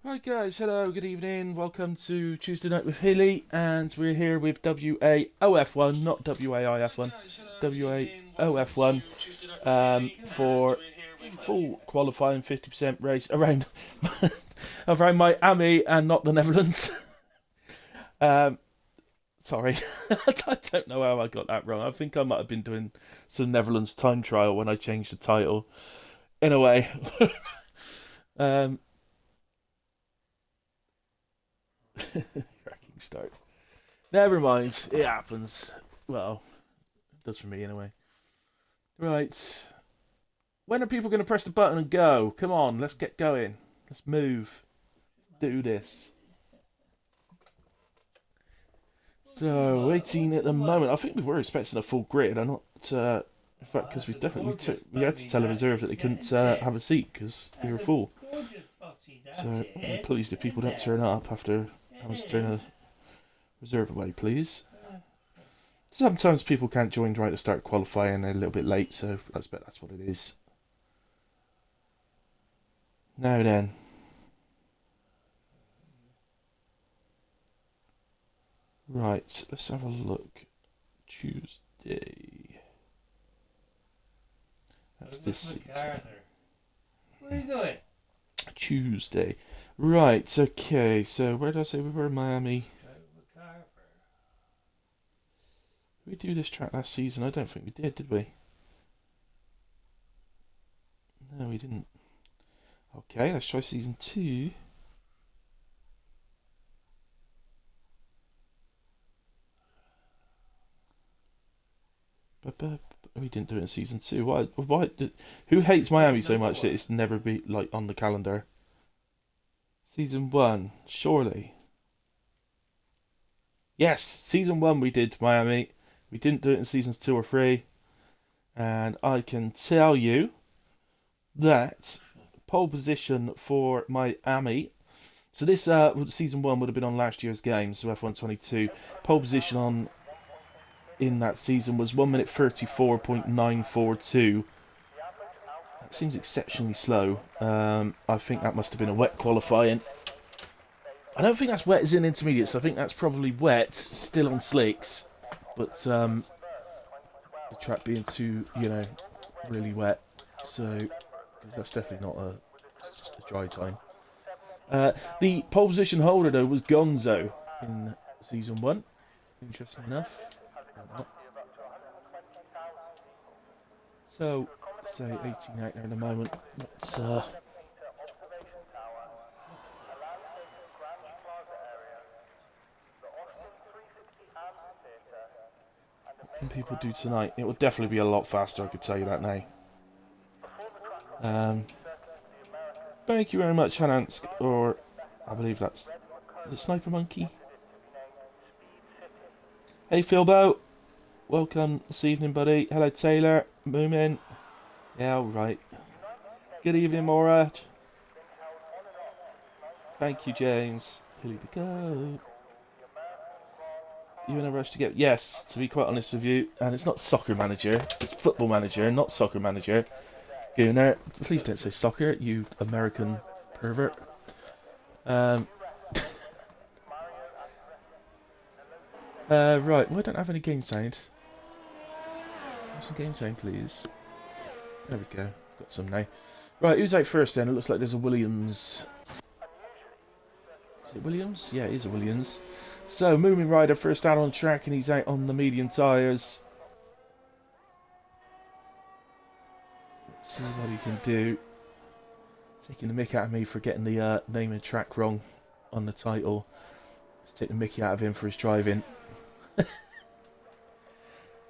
Hi guys, hello, good evening, welcome to Tuesday Night with Hilly, and we're here with WAOF1, not WAIF1, WAOF1, for full qualifying 50% race around around Miami and not the Netherlands. um, Sorry, I don't know how I got that wrong. I think I might have been doing some Netherlands time trial when I changed the title. In a way. um, Cracking start. Never mind, it happens. Well, it does for me anyway. Right. When are people going to press the button and go? Come on, let's get going. Let's move. Do this. So, waiting at the moment. I think we were expecting a full grid. I'm not. In fact, because we had to tell a reserve that they couldn't have a seat because they were full. So, I'm pleased if people don't turn up after having to turn a reserve away, please. Sometimes people can't join right to start qualifying. They're a little bit late, so I expect that's what it is. Now then. Right, let's have a look. Tuesday. That's this season. Where are you going? Tuesday. Right, okay, so where did I say we were in Miami? Did we do this track last season? I don't think we did we? No, we didn't. Okay, let's try season 2. We didn't do it in season 2. Who hates Miami so much that it's never be like on the calendar? Season 1, surely. Yes, season 1 we did Miami. We didn't do it in seasons 2 or 3. And I can tell you that pole position for Miami. So this season 1 would have been on last year's game, so F1-22. Pole position on in that season was 1 minute 34.942. That seems exceptionally slow. I think that must have been a wet qualifying. I don't think that's wet as in intermediates. I think that's probably wet, still on slicks. But the track being too, really wet. So that's definitely not a dry time. The pole position holder, though, was Gonzo in season 1. Interesting enough. So, say 18 out there in a moment. But, what can people do tonight? It will definitely be a lot faster, I could tell you that now. Thank you very much, Hanansk, or I believe that's the Sniper Monkey. Hey, Philbo. Welcome this evening, buddy. Hello, Taylor. Moomin. Yeah, alright. Good evening, Maura. Thank you, James. Here we go. You in a rush to get... Yes, to be quite honest with you. And it's not Soccer Manager. It's Football Manager, not Soccer Manager. Gooner. Please don't say soccer, you American pervert. Right, well, I don't have any game sound. Have some game sound, please. There we go. Got some now. Right, who's out first then? It looks like there's a Williams. Is it Williams? Yeah, it is a Williams. So, Moomin Rider first out on track, and he's out on the medium tyres. Let's see what he can do. Taking the mick out of me for getting the name and track wrong on the title. Let's take the mickey out of him for his driving.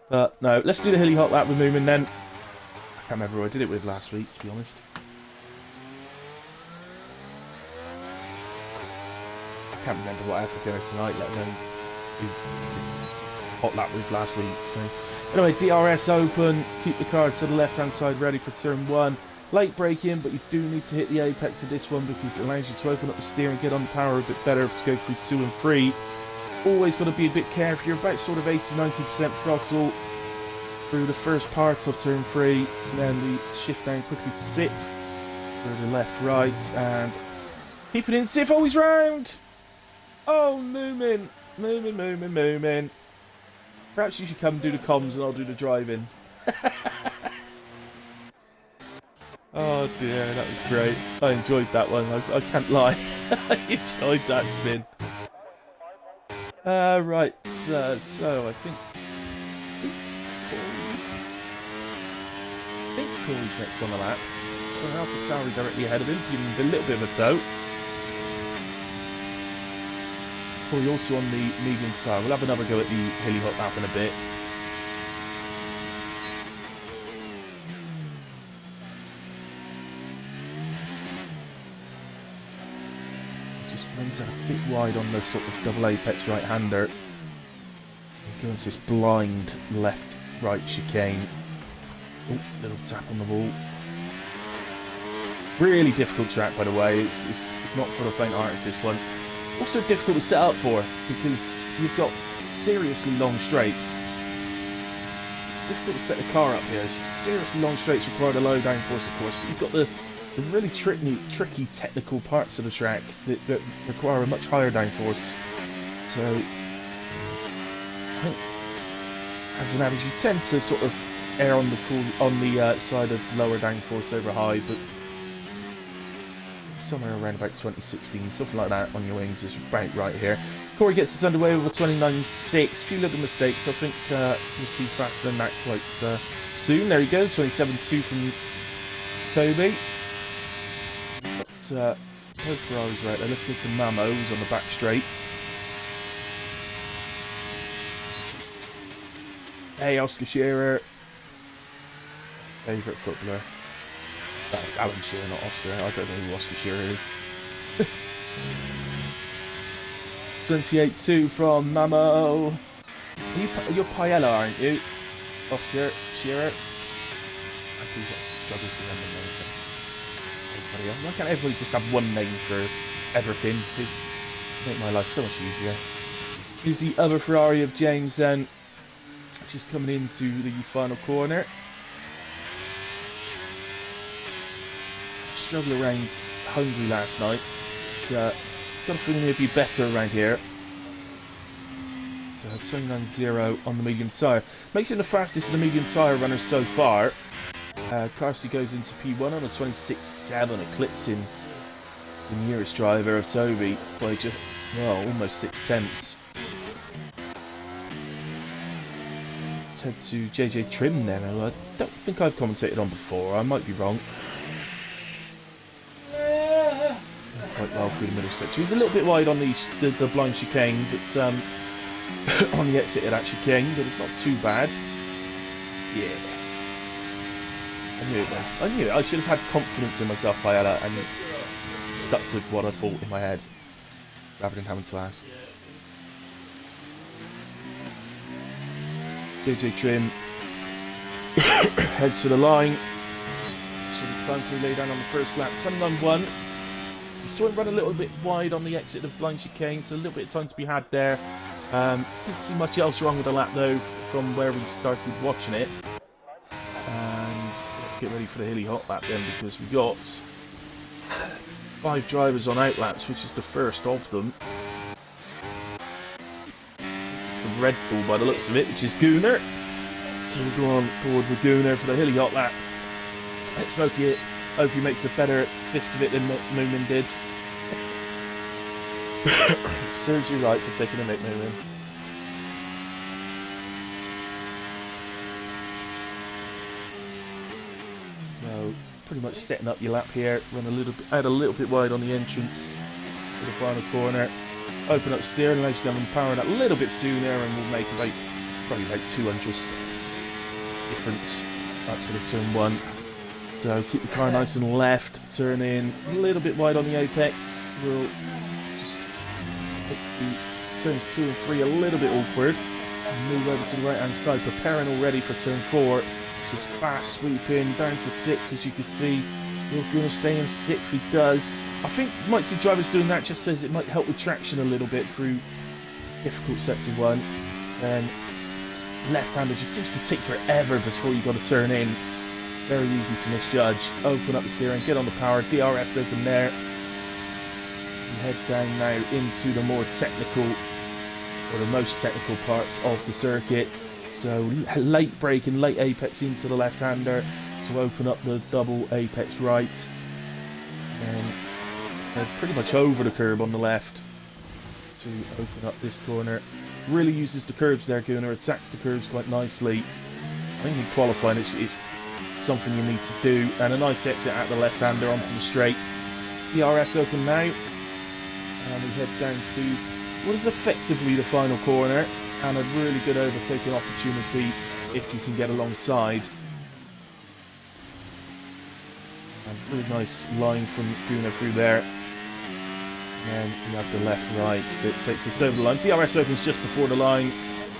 But no, let's do the hilly hop lap with Moomin then. I can't remember who I did it with last week, to be honest. I can't remember what I had for dinner tonight, let alone who hot lap with last week. So anyway, DRS open, keep the car to the left hand side ready for turn 1. Late braking, but you do need to hit the apex of this one because it allows you to open up the steer and get on the power a bit better to go through 2 and 3. Always got to be a bit careful. You're about sort of 80-90% throttle through the first parts of turn 3, and then we shift down quickly to 6th, through the left, right, and Keep it in, Sif, always round! Oh, Moomin. Moomin. Perhaps you should come and do the comms and I'll do the driving. Oh dear, that was great. I enjoyed that one, I can't lie. I enjoyed that spin. Right, so I think Corey's next on the lap. So Alpha Tauri directly ahead of him, giving him a little bit of a tow. Corey also on the medium side. We'll have another go at the hilly hop lap in a bit. Just runs out a bit wide on the sort of double apex right-hander. Goes this blind left-right chicane. Oh, little tap on the wall. Really difficult track, by the way. It's not for the faint-hearted, this one. Also difficult to set up for, because you've got seriously long straights. It's difficult to set the car up here. Seriously long straights require a low downforce, of course, but you've got the really tricky technical parts of the track that require a much higher downforce. So, I think, as an average, you tend to sort of err on the side of lower downforce over high, but somewhere around about 2016, something like that on your wings is about right here. Corey gets us underway with a 29.6. A few little mistakes, so I think we'll see faster than that quite soon. There you go, 27.2 from Toby. But both Ferraris are out there. Let's go to Mamo, who's on the back straight. Hey, Oscar Shearer. Favourite footballer. Alan Shearer, not Oscar. I don't know who Oscar Shearer is. 28.2 from Mamo. You're Paella, aren't you? Oscar Shearer. I do struggle to remember those. Why can't everybody just have one name for everything? It'd make my life so much easier. Here's the other Ferrari of James then. Just coming into the final corner. Struggled around Hungary last night. Got a feeling he'd be better around here. So 29.0 on the medium tyre. Makes him the fastest of the medium tyre runners so far. Carsey goes into P1 on a 26.7, eclipsing the nearest driver of Toby by just, well, almost 6 tenths. Let's head to JJ Trim then, who I don't think I've commentated on before. I might be wrong. Quite well through the middle section. He's a little bit wide on the blind chicane, but on the exit of that chicane, but it's not too bad. Yeah. I knew it was. I knew it. I should have had confidence in myself, Paella, and stuck with what I thought in my head, rather than having to ask. JJ Trim heads for the line. So the time for lay down on the first lap. 29.1. We saw him run a little bit wide on the exit of blind chicane, so a little bit of time to be had there. Didn't see much else wrong with the lap though from where we started watching it. And let's get ready for the hilly hot lap then, because we got 5 drivers on outlaps, which is the first of them. It's the Red Bull by the looks of it, which is Gunnar. So we'll go on board with Gunnar for the hilly hot lap. Let's hope he makes a better fist of it than Moomin did. Serves you right for taking a mick, Moomin. So pretty much setting up your lap here. Run out a little bit wide on the entrance for the final corner. Open up steering, allows you to have power that a little bit sooner, and we'll make probably about 200ths difference up to the turn 1. So keep the car nice and left, turn in a little bit wide on the apex. We'll just make the turns 2 and 3 a little bit awkward. And move over to the right hand side, preparing already for turn 4. Which is fast sweeping down to 6th, as you can see. We're going to stay in 6th, he does. I think you might see drivers doing that just says it might help with traction a little bit through difficult sets of 1. Then left-hander just seems to take forever before you got to turn in. Very easy to misjudge. Open up the steering, get on the power, DRS open there. head down now into the more technical, or the most technical parts of the circuit. So late brake and late apex into the left-hander to open up the double apex right. And they're pretty much over the curb on the left to open up this corner. Really uses the curbs there, Gunnar. Attacks the curbs quite nicely. I think in qualifying it's something you need to do. And a nice exit at the left-hander onto the straight. DRS open now. And we head down to what is effectively the final corner. And a really good overtaking opportunity if you can get alongside. And really nice line from Gunnar through there. And we have the left-right that takes us over the line. DRS opens just before the line.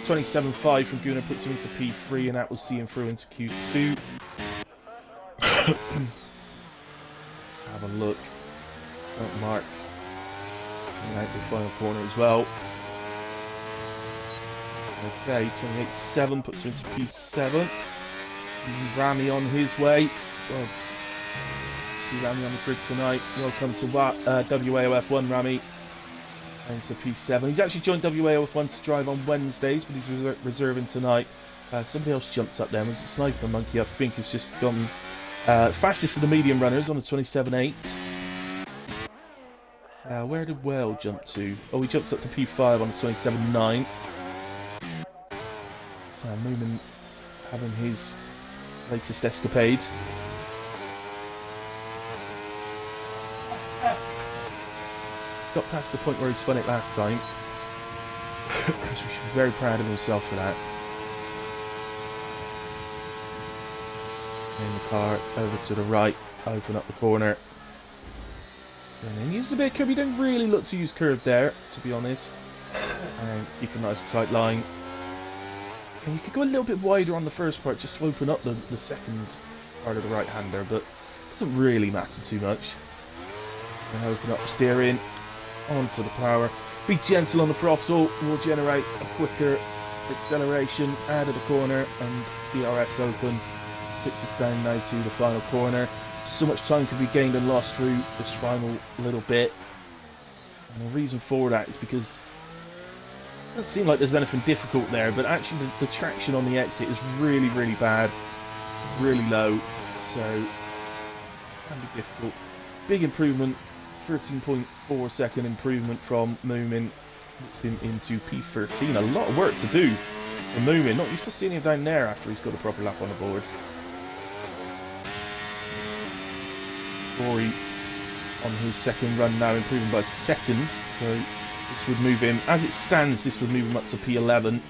27.5 from Gunnar puts him into P3, and that will see him through into Q2. Let's have a look. Don't mark. Just coming out the final corner as well. Okay, 28.7 puts him into P7. Rami on his way. Well, see Rami on the grid tonight. Welcome to WAOF1, Rami. And to P7. He's actually joined WAOF1 to drive on Wednesdays, but he's reserving tonight. Somebody else jumps up there. Was it Sniper Monkey? I think has just gone fastest of the medium runners on the 27.8. Where did Whale jump to? Oh, he jumps up to P5 on the 27.9. So Moomin having his latest escapade. He's got past the point where he spun it last time. So we should be very proud of himself for that. In the car over to the right, open up the corner. Turn in. Uses a bit of curb. You don't really look to use curb there, to be honest. And keep a nice tight line. And you could go a little bit wider on the first part just to open up the second part of the right-hander, but it doesn't really matter too much. And open up the steering, onto the power. Be gentle on the throttle, will generate a quicker acceleration out of the corner, and DRS open. Sits us down now to the final corner. So much time could be gained and lost through this final little bit. And the reason for that is because it doesn't seem like there's anything difficult there, but actually the traction on the exit is really, really bad. Really low. So it can be difficult. Big improvement. 13.4 second improvement from Moomin. Puts him into P13. A lot of work to do for Moomin. Not used to seeing him down there after he's got a proper lap on the board. Rory on his second run now, improving by a second, so this would move him, as it stands, this would move him up to P11.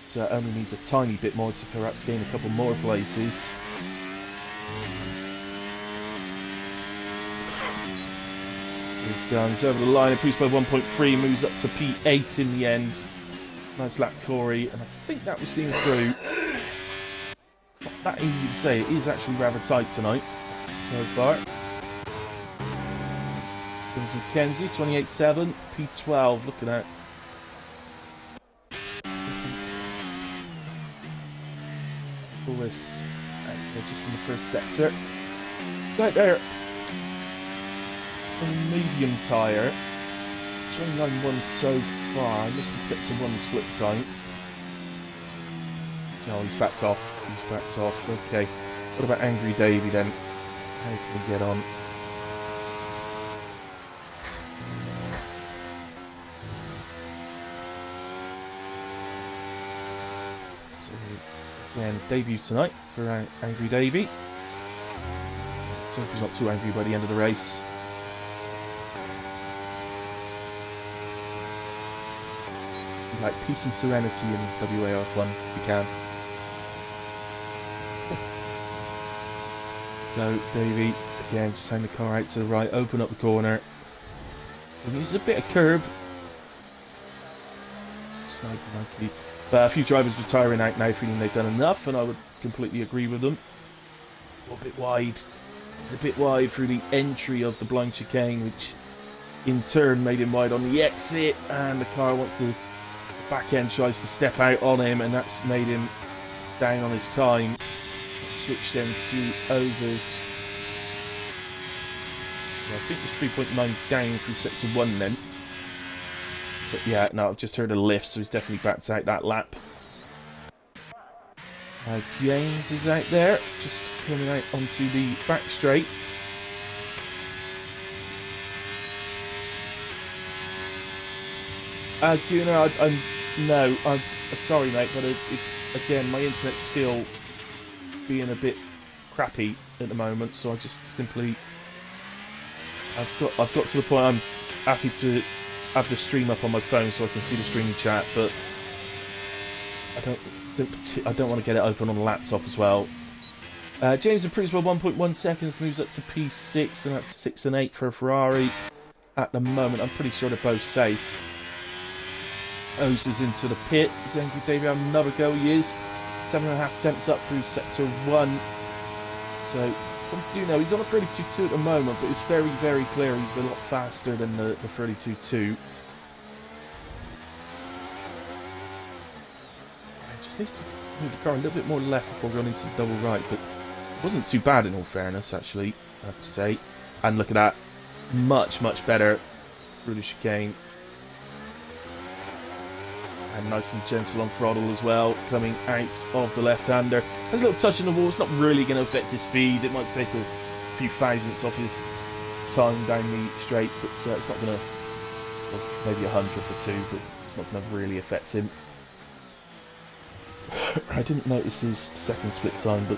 It only needs a tiny bit more to perhaps gain a couple more places. Guns over the line, improves by 1.3, moves up to P8 in the end. Nice lap, Corey, and I think that was seen through. It's not that easy to say, it is actually rather tight tonight so far. Comes McKenzie, 28.7, P12, looking at difference. Always just in the first sector. Right there. On a medium tyre, 29.1 so far. I must have set some one split time. Oh, he's backed off. He's backed off. Okay. What about Angry Davey then? How can we get on? So again, debut tonight for Angry Davey. So he's not too angry by the end of the race. Like peace and serenity in WAOF1 if you can. So Davey again just turn the car out to the right, open up the corner. And uses a bit of curb. Sniper Monkey. But a few drivers retiring out now feeling they've done enough, and I would completely agree with them. A bit wide. It's a bit wide through the entry of the blind chicane, which in turn made him wide on the exit, and the car wants to back end tries to step out on him, and that's made him down on his time. Switch then to Ozers. I think it's 3.9 down through sector 1 then. So, yeah, no, I've just heard a lift, so he's definitely backed out that lap. James is out there, just coming out onto the back straight. Gunnar, I'm sorry, mate, but it's again, my internet's still being a bit crappy at the moment, so I just simply, I've got to the point I'm happy to have the stream up on my phone so I can see the streaming chat, but I don't want to get it open on the laptop as well. James improves by 1.1 seconds, moves up to P6, and that's 6 and 8 for a Ferrari. At the moment, I'm pretty sure they're both safe. O's into the pit. Zengi Davey having another go. He is 7.5 attempts up through sector 1. So, what we do know, he's on a 32.2 at the moment, but it's very, very clear he's a lot faster than the 32.2. Just needs to move the car a little bit more left before going into the double right, but it wasn't too bad in all fairness, actually, I have to say. And look at that, much, much better through the chicane. And nice and gentle on throttle as well, coming out of the left-hander. Has a little touch on the wall, it's not really going to affect his speed. It might take a few thousandths off his time down the straight, but it's not going to, well, maybe 100th or 2, but it's not going to really affect him. I didn't notice his second split time, but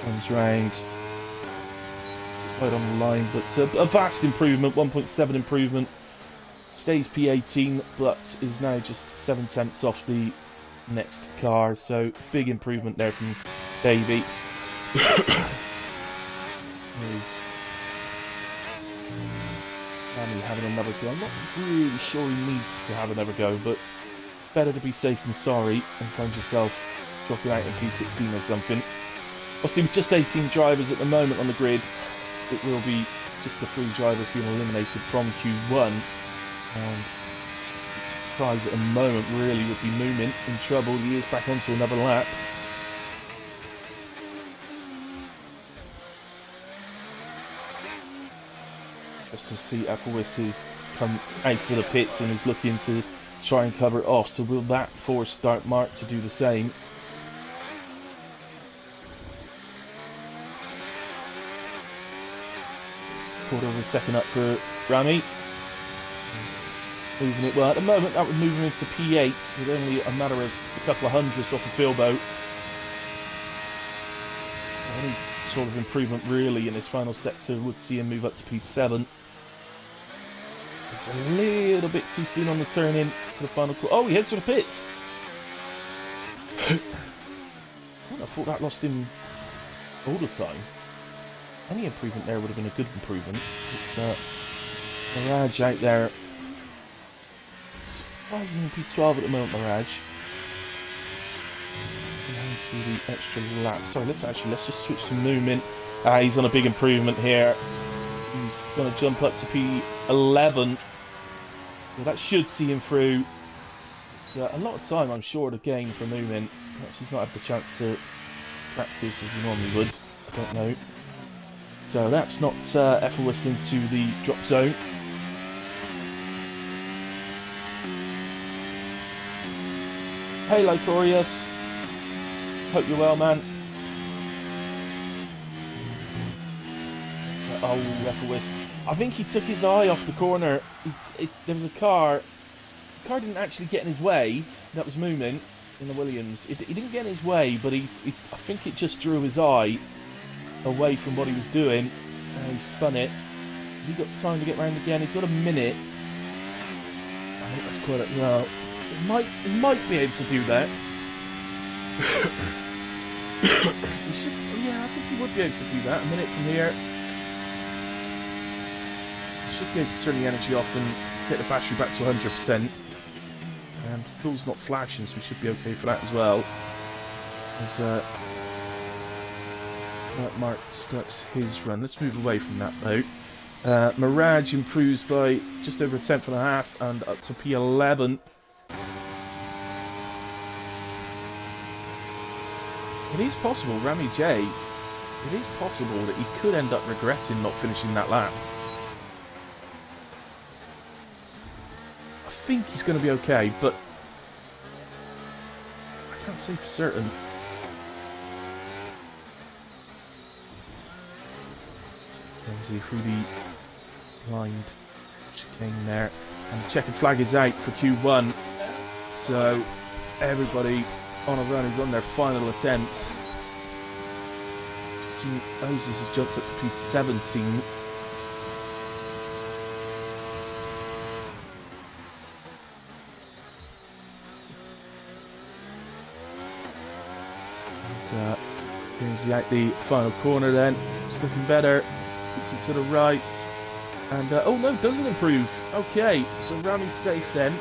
comes round right on the line, but a vast improvement, 1.7 improvement. Stays P18, but is now just 7/10 off the next car, so big improvement there from Davey. Is Rami having another go? I'm not really sure he needs to have another go, but it's better to be safe than sorry and find yourself dropping out in P16 or something. Obviously, with just 18 drivers at the moment on the grid, it will be just the 3 drivers being eliminated from Q1. And the surprise at the moment really would be Moomin in trouble. He is back onto another lap. Just to see Effelwis has come out to the pits and is looking to try and cover it off. So will that force Dark Mark to do the same? Quarter of a second up for Rami. Moving it well at the moment. That would move him into P8 with only a matter of a couple of hundredths off the Philbo. So any sort of improvement really in his final sector would see him move up to P7. It's a little bit too soon on the turn in for the final call. Oh, he heads for the pits. I thought that lost him all the time. Any improvement there would have been a good improvement. But Mirage out there. Surprisingly P12 at the moment, Mirage. Let's do the extra lap. Sorry, let's just switch to Moomin. He's on a big improvement here. He's going to jump up to P11. So that should see him through. It's a lot of time, I'm sure, to gain for Moomin. Perhaps he's not had the chance to practice as he normally would. I don't know. So that's not Effelwis into the drop zone. Hey, Lycorius. Hope you're well, man. So, oh, Effelwis. I think he took his eye off the corner. There was a car. The car didn't actually get in his way. That was Moomin in the Williams. He didn't get in his way, but I think it just drew his eye away from what he was doing. He spun it. Has he got time to get round again? He's got a minute. I think that's quite a... No. He might be able to do that. He should... Yeah, I think he would be able to do that. A minute from here. He should be able to turn the energy off and get the battery back to 100%. And fuel's not flashing, so we should be okay for that as well. As Mark starts his run. Let's move away from that though. Mirage improves by just over a tenth and a half and up to P11. It is possible Rami J it is possible that he could end up regretting not finishing that lap. I think he's going to be okay, but I can't say for certain. So Kenzie through the blind chicane there, and the checkered flag is out for Q1. So everybody on a run is on their final attempts. Just seen Oses has jumped up to P17. And Kenzie out the final corner then. It's looking better. Puts it to the right. And, oh no, doesn't improve. Okay, so Rami's safe then.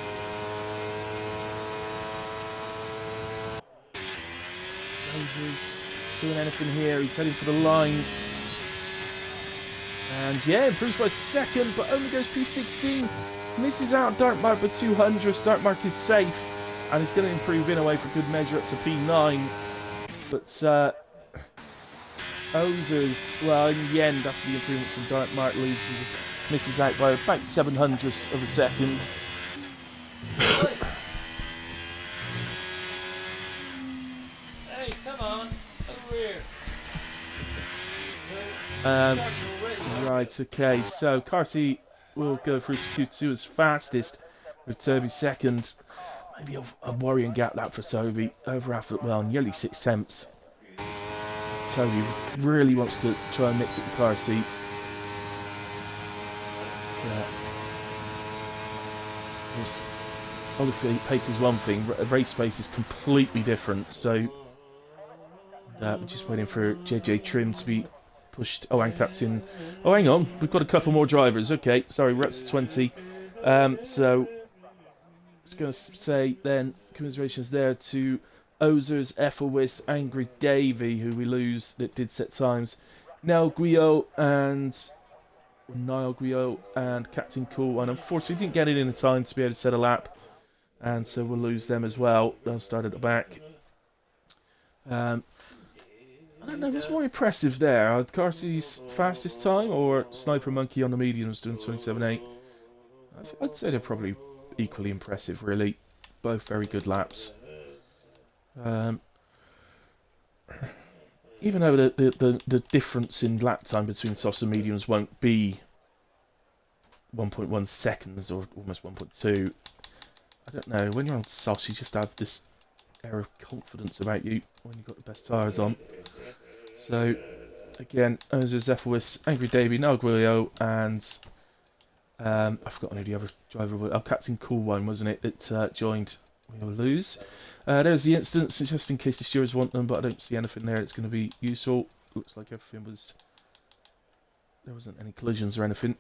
Jose's doing anything here. He's heading for the line. And yeah, improves by second, but only goes P16. Misses out Dartmark by 200. Dartmark is safe. And he's going to improve in away for good measure up to P9. But Ozers, well, in the end, after the improvement from Dartmark, misses out by about 0.07 of a second. Hey, come on, over here. Right, okay, so Carsey will go through to Q2 as fastest, with Toby second. Maybe a worrying gap that for Toby, over half, well, nearly 6 tenths. Toby really wants to try and mix it with Carsey. Obviously, pace is one thing, race pace is completely different, so we're just waiting for JJ Trim to be pushed. Oh, and Captain. Oh, hang on, we've got a couple more drivers. Okay, sorry, we're up to 20. So, I was going to say then, commiserations there to Ozers, Ethelwis, Angry Davey, who we lose, that did set times. Niall Guillot and Captain Cool, and unfortunately didn't get it in the time to be able to set a lap, and so we'll lose them as well. They'll start at the back. I don't know, what's more impressive there? Carsey's fastest time or Sniper Monkey on the mediums doing 27.8? I'd say they're probably equally impressive, really. Both very good laps. Even though the difference in lap time between softs and mediums won't be 1.1 seconds or almost 1.2, I don't know, when you're on softs you just have this air of confidence about you when you've got the best tyres on. So again, Ozers, Ethelwis, Angry Davey, Niall Guillot, and I've forgotten who the other driver was. Oh, Captain Cool One, wasn't it, that joined. We will lose. There's the instance, just in case the stewards want them, but I don't see anything there that's going to be useful. Looks like everything was... There wasn't any collisions or anything.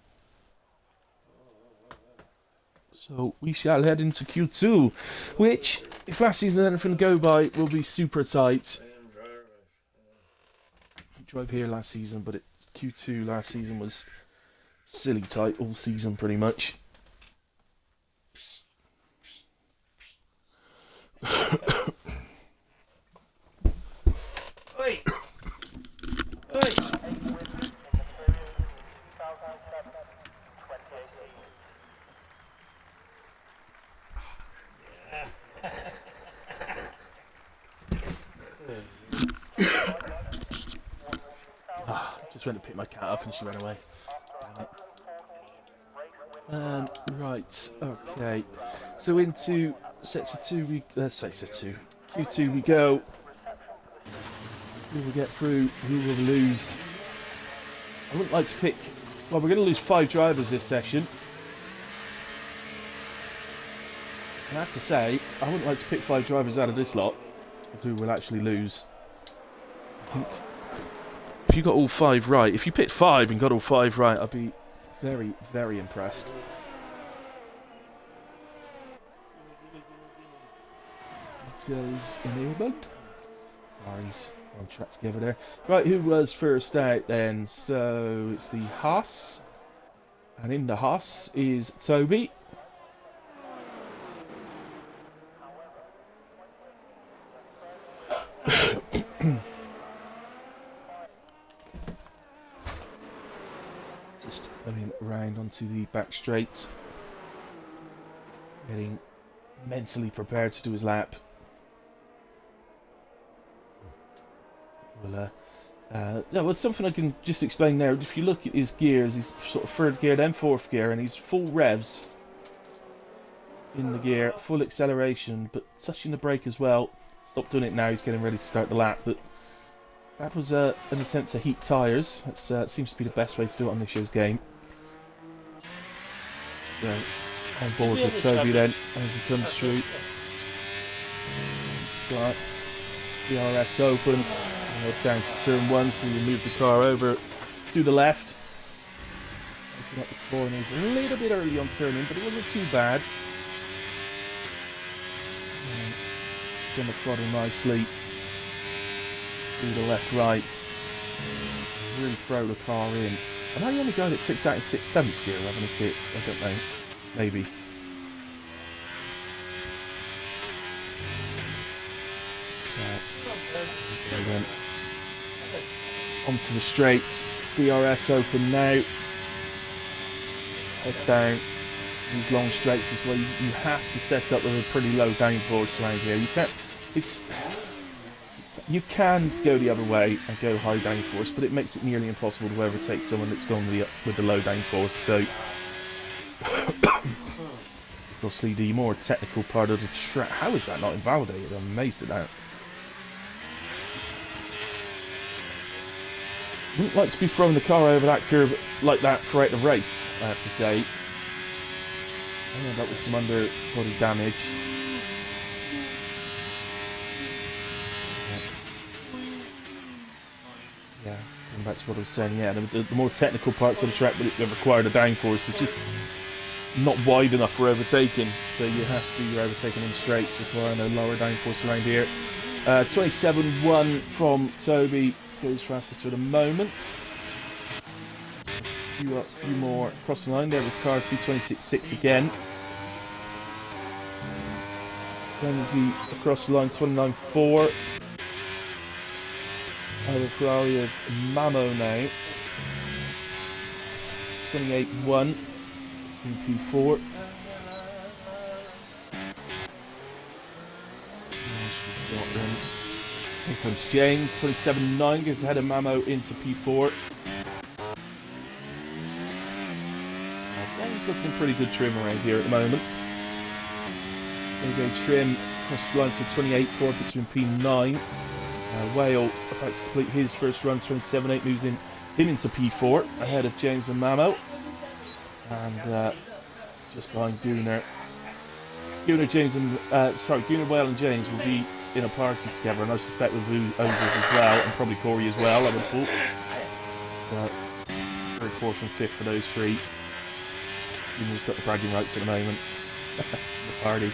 So we shall head into Q2, which, if last season anything to go by, will be super tight. Drove here last season, but Q2 last season was silly tight all season pretty much. Wait. Wait. Just went to pick my cat up and she ran away. Damn it. Right, okay. So into sector 2, sector 2. Q2 we go. Who will get through? Who will lose? I wouldn't like to pick... Well, we're going to lose 5 drivers this session. And I have to say, I wouldn't like to pick 5 drivers out of this lot of who will actually lose. I think if you got all 5 right, if you picked 5 and got all 5 right, I'd be very, very impressed. Details enabled. Ferraris on track together there. Right, who was first out then? So it's the Haas. And in the Haas is Toby. Just coming around onto the back straight. Getting mentally prepared to do his lap. Well, yeah, well, something I can just explain there. If you look at his gears, he's sort of third gear, then fourth gear, and he's full revs in the gear, full acceleration, but touching the brake as well. Stop doing it now, he's getting ready to start the lap, but that was an attempt to heat tyres. That seems to be the best way to do it on this year's game. So, on board with Toby then, as he comes through. Starts, DRS open, down to turn 1, so you move the car over to the left. Open up the corners a little bit early on turning, but it wasn't too bad. He's on the throttle nicely. Do the left, right. Really throw the car in. Am I the only guy that takes out in 6th, 7th gear rather than 6th? I don't know. Maybe. So, again. Onto the straights. DRS open now. Head down. These long straights is where you have to set up with a pretty low downforce around here. You can't. You can go the other way and go high downforce, but it makes it nearly impossible to overtake someone that's going with the low downforce. So, it's obviously the more technical part of the track. How is that not invalidated? I'm amazed at that. Wouldn't like to be throwing the car over that curve like that throughout the race, I have to say. I end up with some underbody damage. Yeah, going back to what I was saying, yeah, the more technical parts of the track that require the downforce are just not wide enough for overtaking, so you have to do your overtaking in straights, requiring a lower downforce around here. 27.1 from Toby, goes fastest for the moment. A few more across the line, there was car C26.6 again. Lindsay across the line, 29.4. Over Ferrari of Mamo now. 28.1 from P4. Here comes James, 27.9, goes ahead of Mamo into P4. James looking pretty good trim around here at the moment. There's a trim across the line to 28.4, puts him in P9. Whale about to complete his first run, 27.8, moves him into P4, ahead of James and Mamo. And just behind Gunnar. Gunnar, Whale and James will be in a party together, and I suspect with Ozers as well, and probably Corey as well, I would have thought. So, third, fourth and fifth for those three. Gunnar's got the bragging rights at the moment. The party.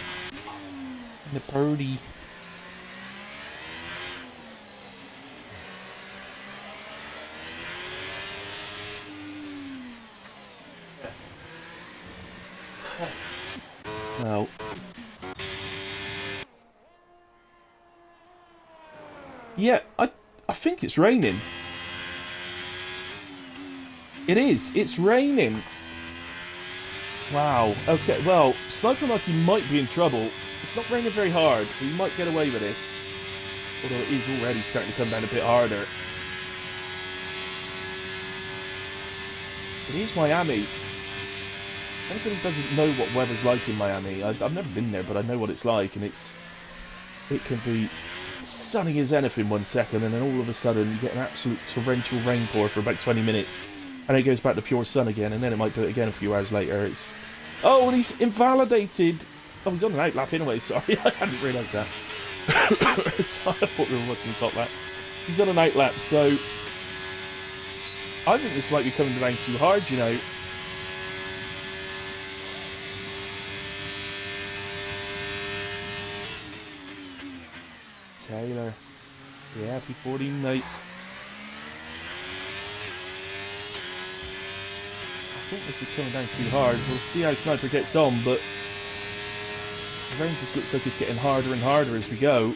The party. Well, yeah, I think it's raining. It is. It's raining. Wow. Okay, well, Sniper Monkey might be in trouble. It's not raining very hard, so you might get away with this. Although it is already starting to come down a bit harder. It is Miami. Anybody who doesn't know what weather's like in Miami, I've never been there, but I know what it's like, and it can be sunny as anything 1 second, and then all of a sudden you get an absolute torrential rainpour for about 20 minutes, and it goes back to pure sun again, and then it might do it again a few hours later. Oh, and he's invalidated. Oh, he's on an outlap anyway, sorry, I hadn't realised that. So I thought we were watching this hot lap. He's on an outlap, so I think this might be coming down too hard, you know. Taylor. Yeah, P14 mate. I think this is coming down too hard. We'll see how Sniper gets on, but the rain just looks like it's getting harder and harder as we go.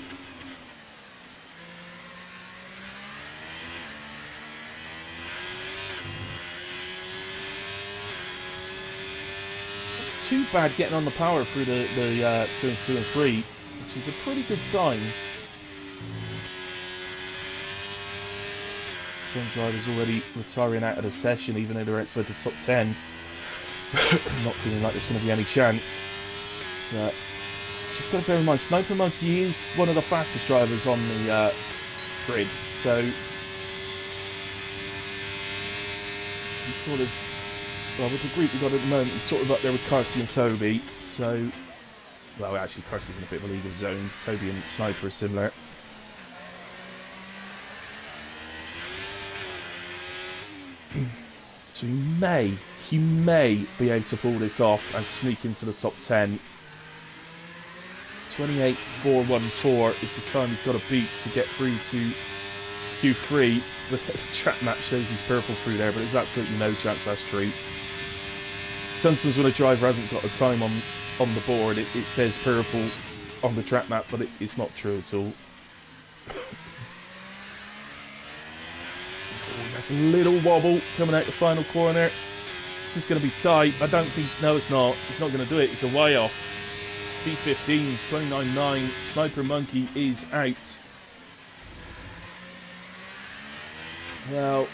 too bad getting on the power through the turns 2 and 3, which is a pretty good sign. Some drivers already retiring out of the session, even though they're outside the top 10. Not feeling like there's going to be any chance. But, just got to bear in mind, Sniper Monkey is one of the fastest drivers on the grid, so he's sort of, well, with the group we've got at the moment, he's sort of up there with Carsey and Toby. So, well, actually, Carsey's in a bit of a league of his own. Toby and Sniper are similar. So he may be able to pull this off and sneak into the top 10. 28.414 is the time he's got to beat to get through to Q3. The track map shows he's purple through there, but there's absolutely no chance that's true. Sometimes when a driver hasn't got a time on the board, it says purple on the track map, but it's not true at all. That's a little wobble coming out the final corner. Just going to be tight. I don't think... No, it's not. It's not going to do it. It's a WAOF. P15, 29.9. Sniper Monkey is out. Well...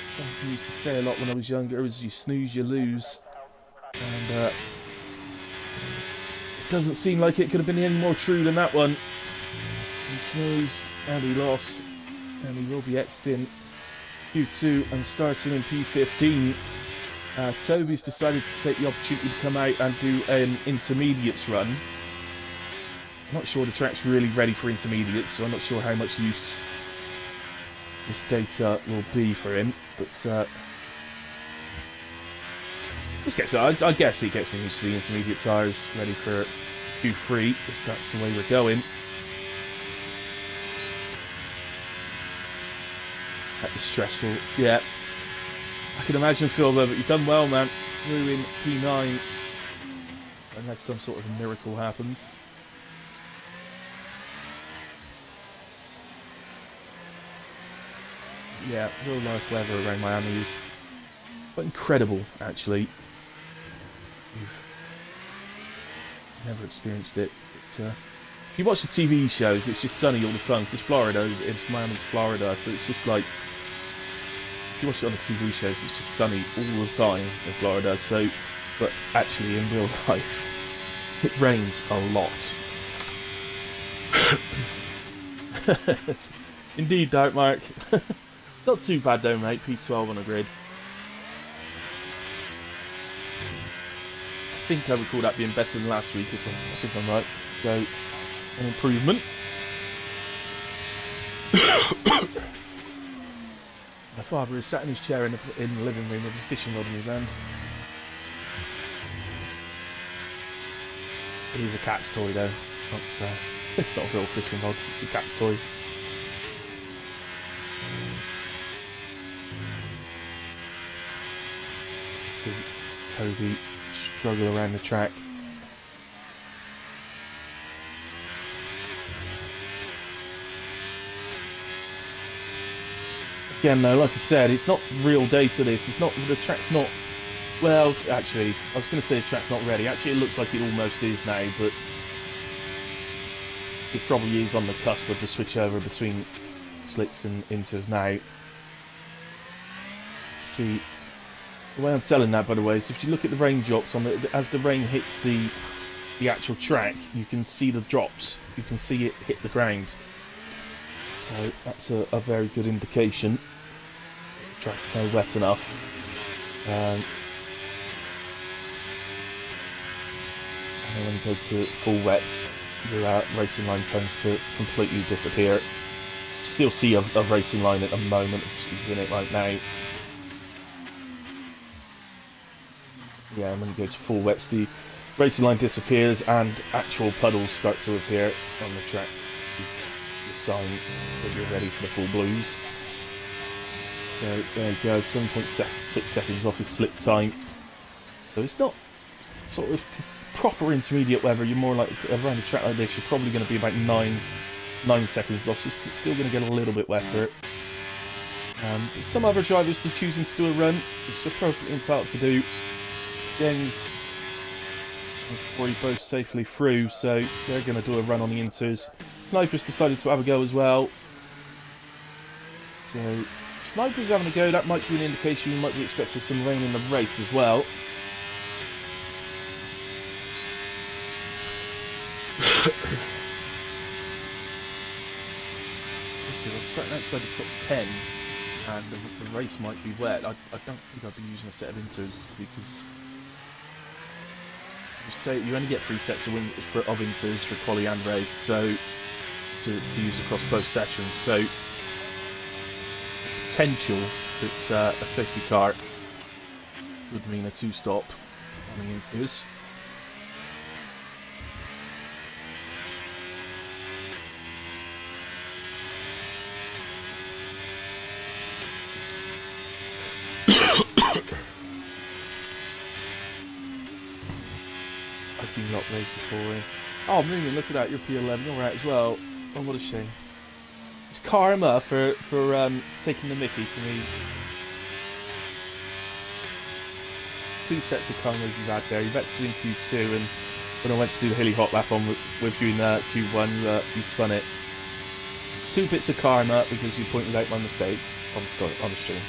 something I used to say a lot when I was younger was you snooze, you lose. And it doesn't seem like it could have been any more true than that one. He snoozed and he lost, and he will be exiting Q2 and starting in P15. Toby's decided to take the opportunity to come out and do an intermediates run. I'm not sure the track's really ready for intermediates, so I'm not sure how much use this data will be for him. But I guess he gets him used to the intermediate tyres, ready for Q3 if that's the way we're going. That was stressful. Yeah. I can imagine Phil though, but you've done well, man. Through in P9. Unless some sort of miracle happens. Yeah, real life weather around Miami is quite incredible, actually. You've never experienced it. But, if you watch the TV shows, it's just sunny all the time. It's just Florida. It's Miami's Florida, so it's just like... if you watch it on the TV shows, it's just sunny all the time in Florida. So, but actually in real life, it rains a lot. Indeed, Dark Mark. It's not too bad though, mate. P12 on the grid. I think I recall that being better than last week. I think I'm right. So, an improvement. My father is sat in his chair in the living room with a fishing rod in his hand. It is a cat's toy though. It's not a real fishing rod, it's a cat's toy. See Toby struggle around the track. Again though, like I said, it's not real data this, it's not, the track's not, well, actually, I was going to say the track's not ready, actually it looks like it almost is now, but it probably is on the cusp of the switch over between slicks and inters now. See, the way I'm telling that, by the way, is if you look at the raindrops, as the rain hits the actual track, you can see the drops, you can see it hit the ground. So that's a very good indication. The track's now wet enough. And then when you go to full wet, your racing line tends to completely disappear. You still see a racing line at the moment, he's in it right now. Yeah, and when you go to full wets, the racing line disappears and actual puddles start to appear on the track, which is the sign that you're ready for the full blues. So there you go, 7.6 seconds off his slip time. So it's not sort of proper intermediate weather. You're more like around a track like this, you're probably going to be about 9 seconds off. So it's still going to get a little bit wetter. Some other drivers are choosing to do a run, which they're perfectly entitled to do. James and Corey both safely through, so they're going to do a run on the inters. Sniper's decided to have a go as well. So, Sniper's having a go. That might be an indication we might be expecting some rain in the race as well. So we're starting outside the top 10, and the race might be wet. I don't think I'd be using a set of inters because you only get 3 sets of inters for quali and race, so to use across both sessions. So potential that a safety car would mean a 2-stop on the inters. Lock race is boring. Oh, Moomin, look at that, you're P11, alright as well. Oh, what a shame. It's karma for taking the mickey for me. 2 sets of karma you've had there. You've actually in Q2, and when I went to do the hilly hop lap on with you in Q1, you spun it. 2 bits of karma because you pointed out my mistakes on the stream.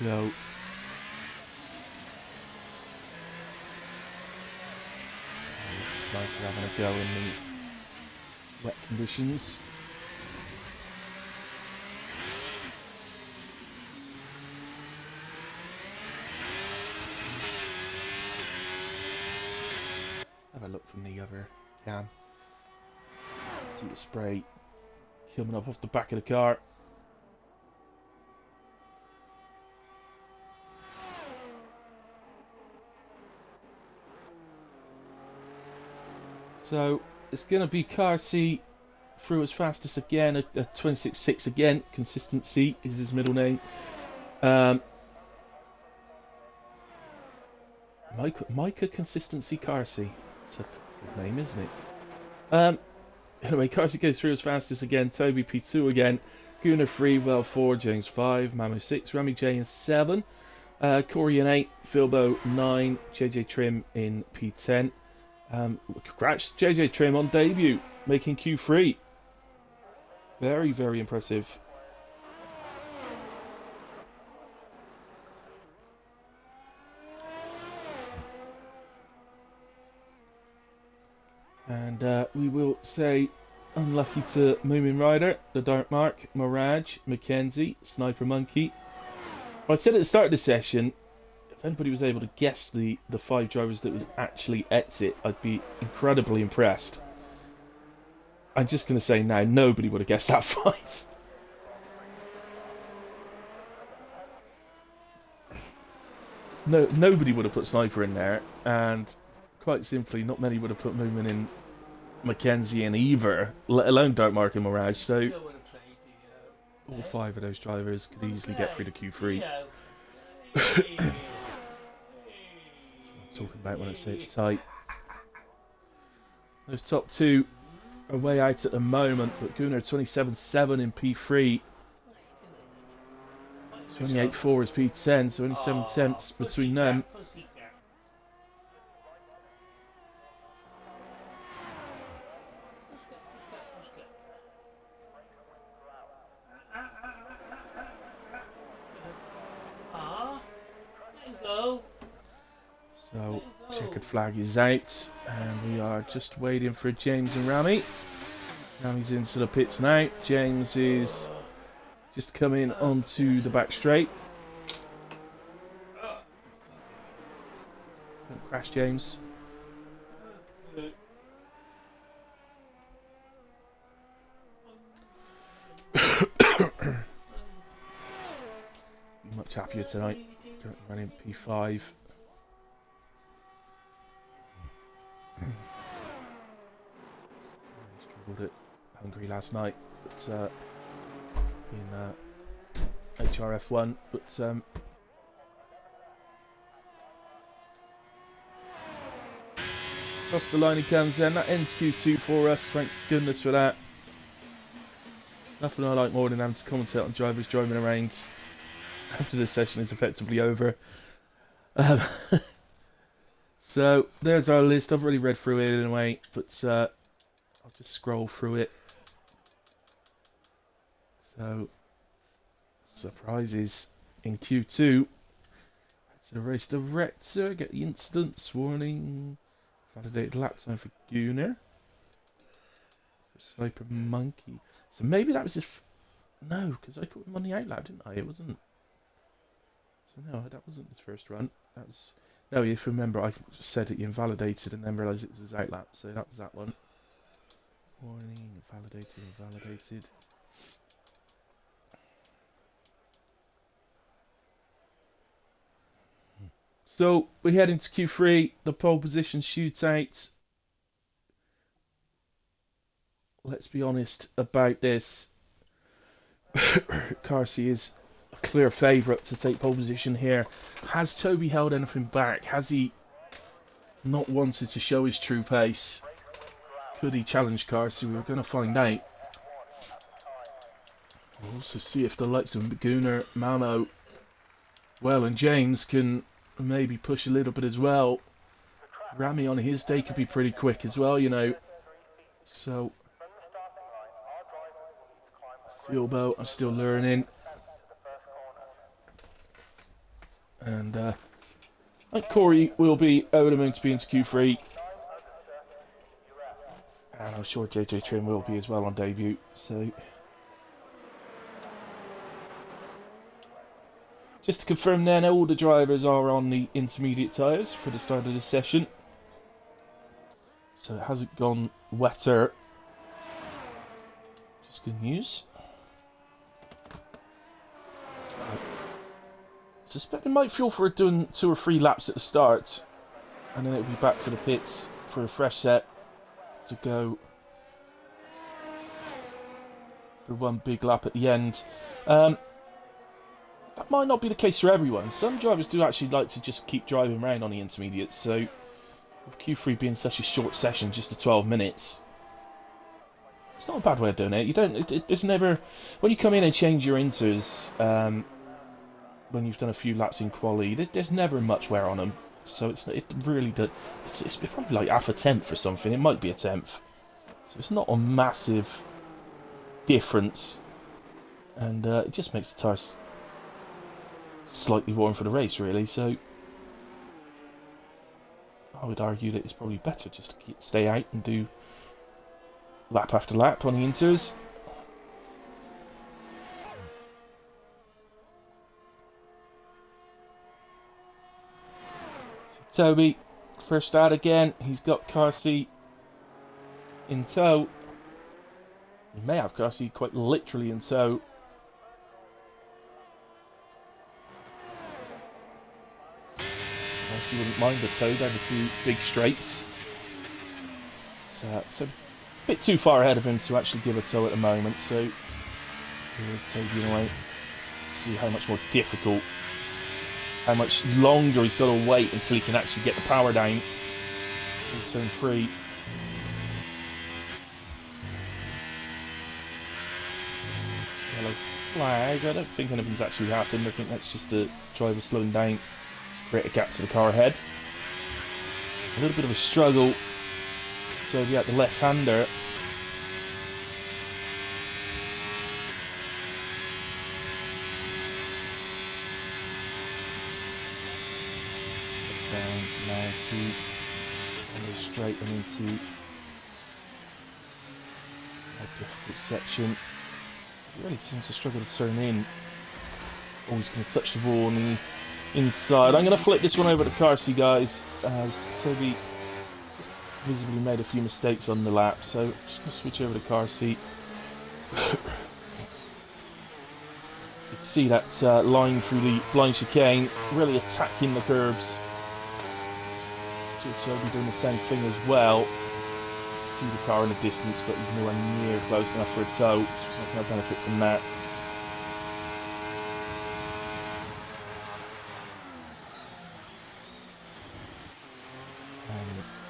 So... Sniper having a go in the wet conditions. Have a look from the other cam. See the spray coming up off the back of the car. So it's going to be car C through as fastest again, a 26.6 again. Consistency is his middle name. Micah Consistency Car C. It's a good name, isn't it? Anyway, car C goes through as fastest again. Toby P2 again. Gunnar 3, Well 4, James 5, Mamu 6, Rami J in 7, Corey in 8, Philbo 9, JJ Trim in P10. Congrats, JJ Trim on debut, making Q3. Very, very impressive. And we will say unlucky to Moomin Rider, the Dark Mark, Mirage, Mackenzie, Sniper Monkey. Well, I said at the start of the session, if anybody was able to guess the 5 drivers that would actually exit, I'd be incredibly impressed. I'm just going to say now, nobody would have guessed that 5. No, nobody would have put Sniper in there, and quite simply, not many would have put Moomin in Mackenzie in either, let alone Dark Mark and Mirage. So all 5 of those drivers could easily get through to Q3. Talking about when I say it's tight. Those top 2 are way out at the moment, but Gunnar 27.7 in P3, 28.4 is P10, so only 7 tenths between them. So, checkered flag is out, and we are just waiting for James and Rami. Rami's into the pits now. James is just coming onto the back straight. Don't crash, James. Much happier tonight. Running P5. Struggled at Hungary last night, but in HRF1, but across the line he comes then. That ends Q2 for us, thank goodness for that. Nothing I like more than having to commentate on drivers driving around after the session is effectively over. Um, so there's our list. I've already read through it in a way, but I'll just scroll through it. So, surprises in Q2. That's the race director. Get the incidents warning. Validated lap time for Gunner. For Sniper Monkey. So maybe that was if. No, because I caught him on the outlap, didn't I? It wasn't. So no, that wasn't his first run. That was. No, if you remember, I said it invalidated and then realised it was his outlap. So that was that one. Warning, invalidated. So we head into Q3, the pole position shootout. Let's be honest about this. Carsey is a clear favourite to take pole position here. Has Toby held anything back? Has he not wanted to show his true pace? Could he challenge Carsey? We're going to find out. We'll also see if the likes of Gunnar, Mamo, and James can maybe push a little bit as well. Rami on his day could be pretty quick as well, you know. So, Philbo, I'm still learning. And I think Corey will be over the moon to be into Q3. And I'm sure JJ Trim will be as well on debut. So, just to confirm then, all the drivers are on the intermediate tyres for the start of the session. So it hasn't gone wetter. Just good news. I suspect it might feel for doing 2 or 3 laps at the start. And then it'll be back to the pits for a fresh set to go for one big lap at the end. That might not be the case for everyone. Some drivers do actually like to just keep driving around on the intermediates. So with Q3 being such a short session, just the 12 minutes, it's not a bad way of doing it. You don't. There's never, when you come in and change your inters, when you've done a few laps in quali, there's never much wear on them. So it really does. It's probably like half a tenth or something. It might be a tenth. So it's not a massive difference, and it just makes the tyres slightly worn for the race, really. So I would argue that it's probably better just to stay out and do lap after lap on the inters. So Toby, first start again. He's got Carsey in tow. He may have Carsey quite literally in tow. Carsey wouldn't mind the tow down the 2 big straights. It's a bit too far ahead of him to actually give a tow at the moment, so here's Toby in a way. See how much more difficult, how much longer he's got to wait until he can actually get the power down in turn 3. Yellow flag. I don't think anything's actually happened. I think that's just a driver slowing down to create a gap to the car ahead. A little bit of a struggle. So yeah, the left-hander. Down now to go straight and into a difficult section. Really seems to struggle to turn in. Oh, he's going to touch the ball on the inside. I'm going to flip this one over to Carsey, guys, as Toby visibly made a few mistakes on the lap. So just going to switch over to Carsey. You can see that line through the blind chicane, really attacking the curbs. So Toby doing the same thing as well. See the car in the distance, but he's nowhere near close enough for a tow, so he's not going to benefit from that.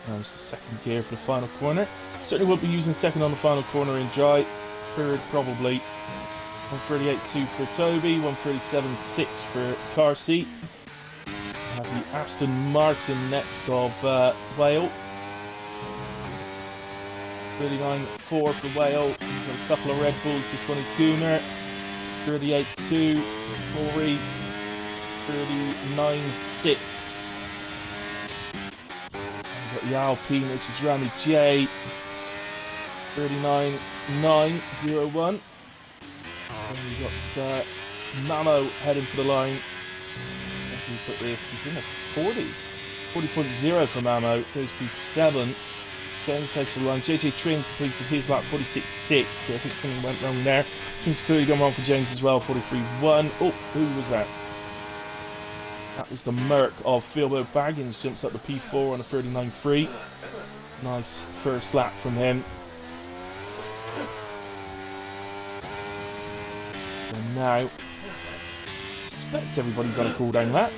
And there's the second gear for the final corner. Certainly won't be using second on the final corner in dry. third probably. 138.2 for Toby, 137.6 for car seat. Have the Aston Martin next of Whale. 39.4 for Whale. We've got a couple of Red Bulls. This one is Gunnar. 38.2. Corey. 39.6. We've got the Alpine, which is Rami J. 39.901. And we've got Mamo heading for the line. If we put this, he's in the 40s. 40.0 for Mamo. Goes P7. James heads for the line. JJ Trim completed his lap 46.6. So I think something went wrong there. Seems clearly gone wrong for James as well. 43.1. Oh, who was that? That was the Merc of Philbo Baggins. Jumps up the P4 on a 39.3. Nice first lap from him. So now, I suspect everybody's on a cooldown lap.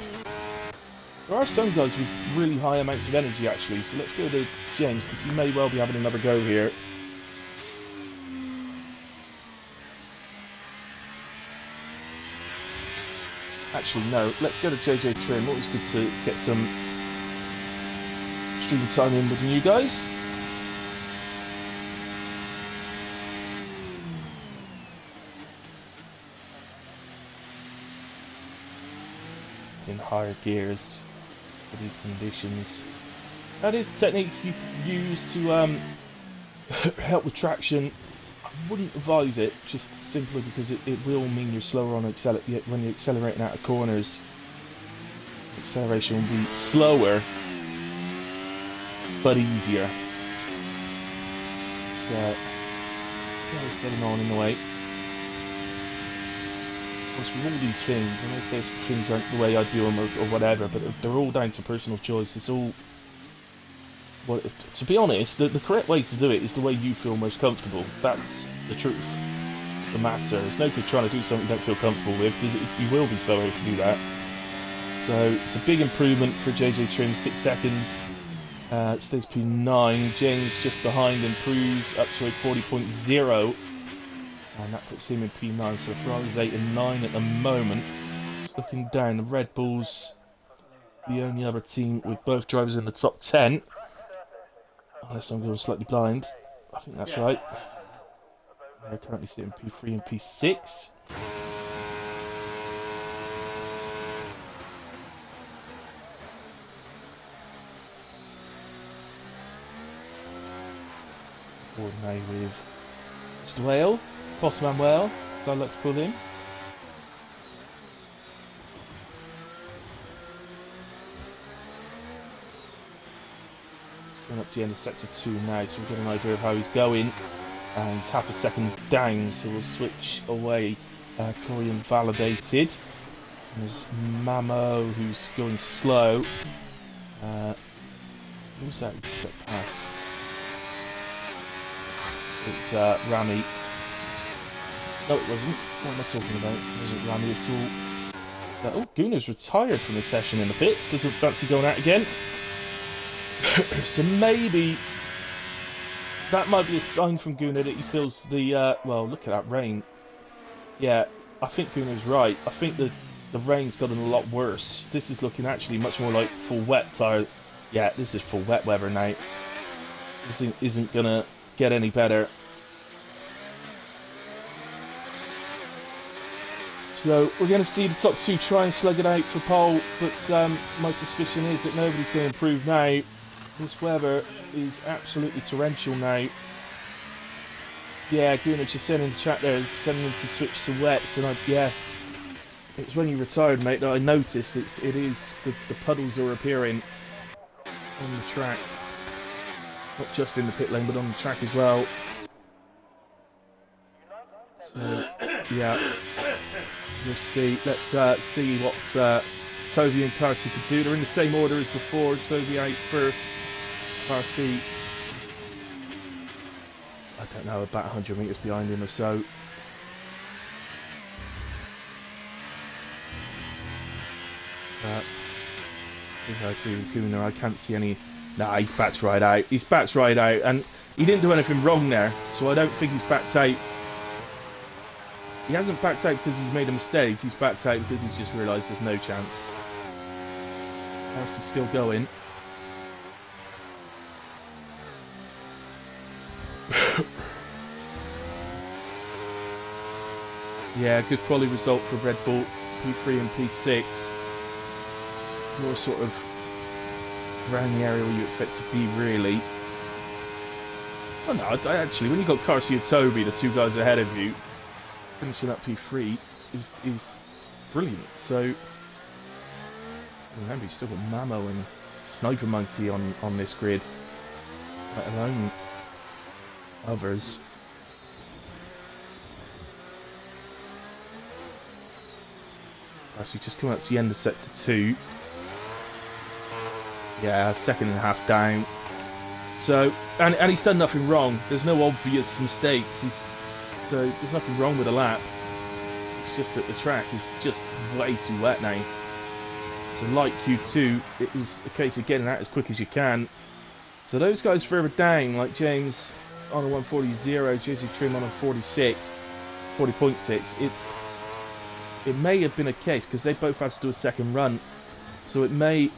There are some guys with really high amounts of energy actually, so let's go to James because he may well be having another go here. Actually no, let's go to JJ Trim. Always good to get some stream time in with you guys. In higher gears for these conditions. That is a technique you can use to help with traction. I wouldn't advise it, just simply because it will mean you're slower on when you're accelerating out of corners. Acceleration will be slower, but easier. So, see how it's getting on in the way. With all these things, and I say things aren't the way I do them or whatever, but they're all down to personal choice. It's all, well, to be honest, the correct way to do it is the way you feel most comfortable. That's the truth, the matter. It's no good trying to do something you don't feel comfortable with, because you will be slower if you do that. So it's a big improvement for JJ Trim, 6 seconds. Stays P9. James just behind improves up to a 40.0. And that puts him in P9, so Ferrari's 8 and 9 at the moment. Just looking down, the Red Bulls, the only other team with both drivers in the top 10. Unless I'm going slightly blind. I think that's right. They're currently sitting P3 and P6. Coordinate with Mr. Whale. Postman Whale, so I'd like to call him. Going up to the end of sector 2 now, so we've got an idea of how he's going. And he's half a second down, so we'll switch away. Corey invalidated. And there's Mamo, who's going slow. Who's that? He just got past. It's Rami. No, it wasn't. What am I talking about? It wasn't Rami at all. So, oh, Gunnar's retired from the session in the pits. Doesn't fancy going out again. So maybe that might be a sign from Gunnar that he feels the... well, look at that rain. Yeah, I think Gunnar's right. I think the rain's gotten a lot worse. This is looking actually much more like full wet tire. Yeah, this is full wet weather now. This isn't going to get any better. So we're going to see the top 2 try and slug it out for pole, but my suspicion is that nobody's going to improve now. This weather is absolutely torrential now. Yeah, Gunnar just sending the chat there, sending him to switch to wets, and yeah, it's when you retired, mate, that I noticed it is the puddles are appearing on the track, not just in the pit lane, but on the track as well. So yeah. We'll see. Let's see what Toby and Carsey could do. They're in the same order as before. Toby out first. Carsey, I don't know, about 100 metres behind him or so. I agree with Gunnar. I can't see any... Nah, he's backed right out. He's backed right out. And he didn't do anything wrong there. So I don't think he's backed out He hasn't backed out because he's made a mistake. He's backed out because he's just realised there's no chance. House is still going. Yeah, good quality result for Red Bull, P3 and P6. More sort of around the area where you expect to be, really. Well, no, actually, when you got Karsi and Toby, the two guys ahead of you, finishing up P3 is brilliant. So, remember, you've still got Mamo and Sniper Monkey on this grid, let alone others. Actually, just come out to the end of sector 2. Yeah, second and a half down. So, and he's done nothing wrong. There's no obvious mistakes. So there's nothing wrong with the lap. It's just that the track is just way too wet now. So like Q2, it was a case of getting out as quick as you can. So those guys further down, like James on a 140.0, JJ Trim on a 40.6, it may have been a case, because they both had to do a second run, so it may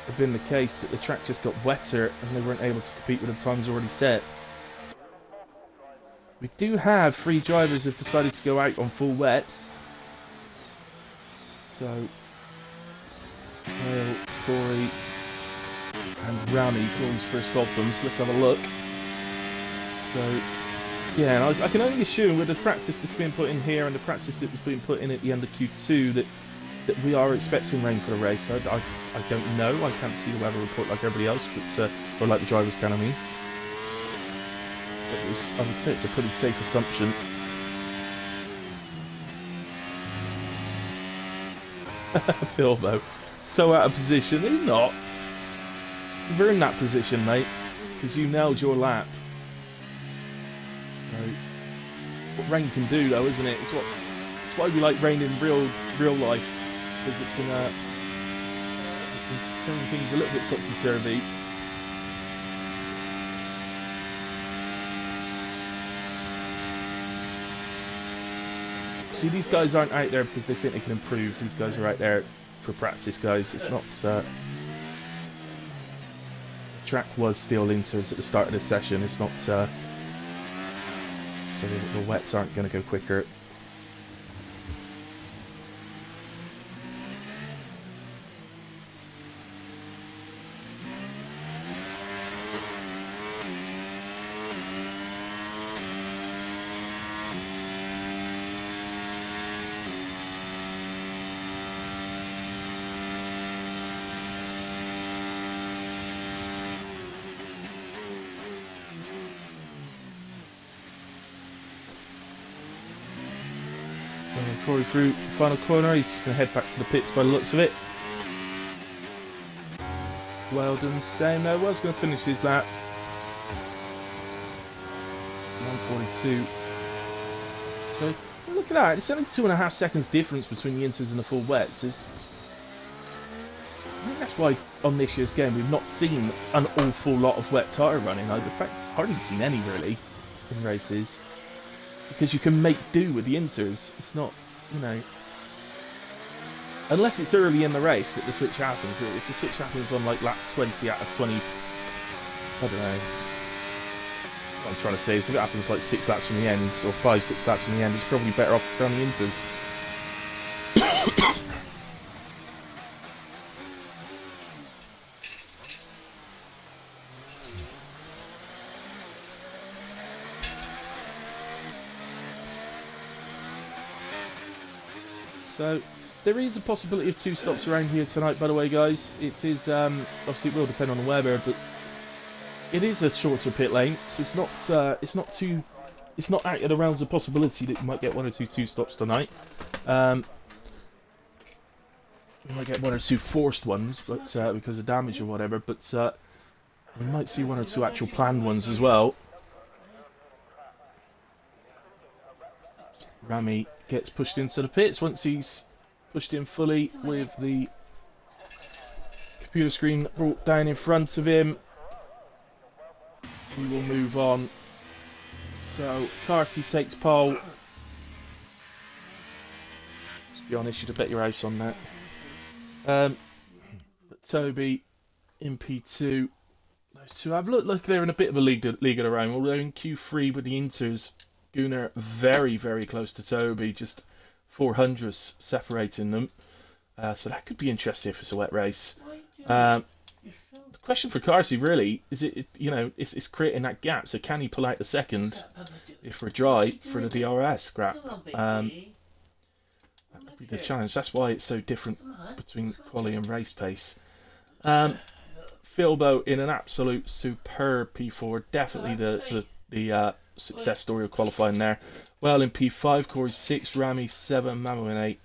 have been the case that the track just got wetter and they weren't able to compete with the times already set. We do have 3 drivers who have decided to go out on full wets. So, Corey and Rami, Corey's first of them, so let's have a look. So, yeah, and I can only assume with the practice that's been put in here and the practice that was being put in at the end of Q2 that we are expecting rain for the race. I don't know, I can't see the weather report like everybody else, but or like the drivers can, I mean. I would say it's a pretty safe assumption. Phil, though, so out of position. He's not. You're in that position, mate, because you nailed your lap. What rain can do, though, isn't it? It's why we like rain in real life, because it can turn things a little bit topsy-turvy. See, these guys aren't out there because they think they can improve. These guys are out there for practice, guys. It's not... the track was still inters at the start of this session. It's not... so the wets aren't going to go quicker. Corey through the final corner, he's just going to head back to the pits by the looks of it. Weldon, same though, was going to finish his lap. 142. So, look at that, it's only 2.5 seconds difference between the inters and the full wets. I think that's why on this year's game we've not seen an awful lot of wet tyre running. In fact, hardly seen any really in races. Because you can make do with the inters. It's not, you know, unless it's early in the race that the switch happens. If the switch happens on like lap 20 out of 20, I don't know. What I'm trying to say is if it happens like 6 laps from the end, or 5-6 laps from the end, it's probably better off to stay on the inters. So, there is a possibility of 2 stops around here tonight, by the way, guys. It is, obviously it will depend on the weather, but it is a shorter pit lane, so it's not out of the realms of possibility that you might get 1 or 2 stops tonight. You might get 1 or 2 forced ones, but because of damage or whatever, but you might see 1 or 2 actual planned ones as well. Rami gets pushed into the pits. Once he's pushed in fully with the computer screen brought down in front of him, he will move on. So Carty takes pole, be honest, you'd have bet your house on that. But Toby in P2. Those two have looked like they're in a bit of a league of their own. Although in Q3 with the Inters, Gunnar very, very close to Toby, just 400s separating them. So that could be interesting if it's a wet race. The question for Carsey really is it's creating that gap. So can he pull out the second if we're dry for the DRS scrap? That could be the challenge. That's why it's so different between quali and race pace. Philbo in an absolute superb P4, definitely the success story of qualifying there. Well in P5, Corey 6, Rami 7, Mamo in 8,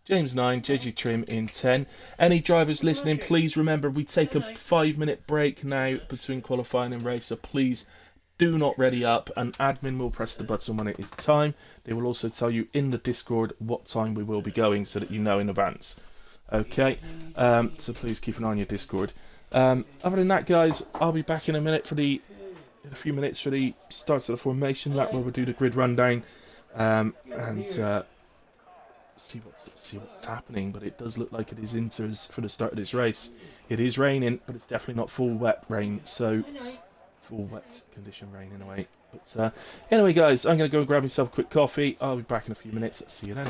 James 9, JJ Trim in 10. Any drivers listening, please remember we take a 5-minute break now between qualifying and race, so please do not ready up, and admin will press the button when it is time. They will also tell you in the Discord what time we will be going so that you know in advance. Okay, so please keep an eye on your Discord. Other than that, guys, I'll be back in a few minutes for the start of the formation lap where we'll do the grid rundown and see what's happening. But it does look like it is Inters for the start of this race. It is raining, but it's definitely not full wet rain, so full wet condition rain in a way. But anyway, guys, I'm going to go and grab myself a quick coffee. I'll be back in a few minutes. See you then.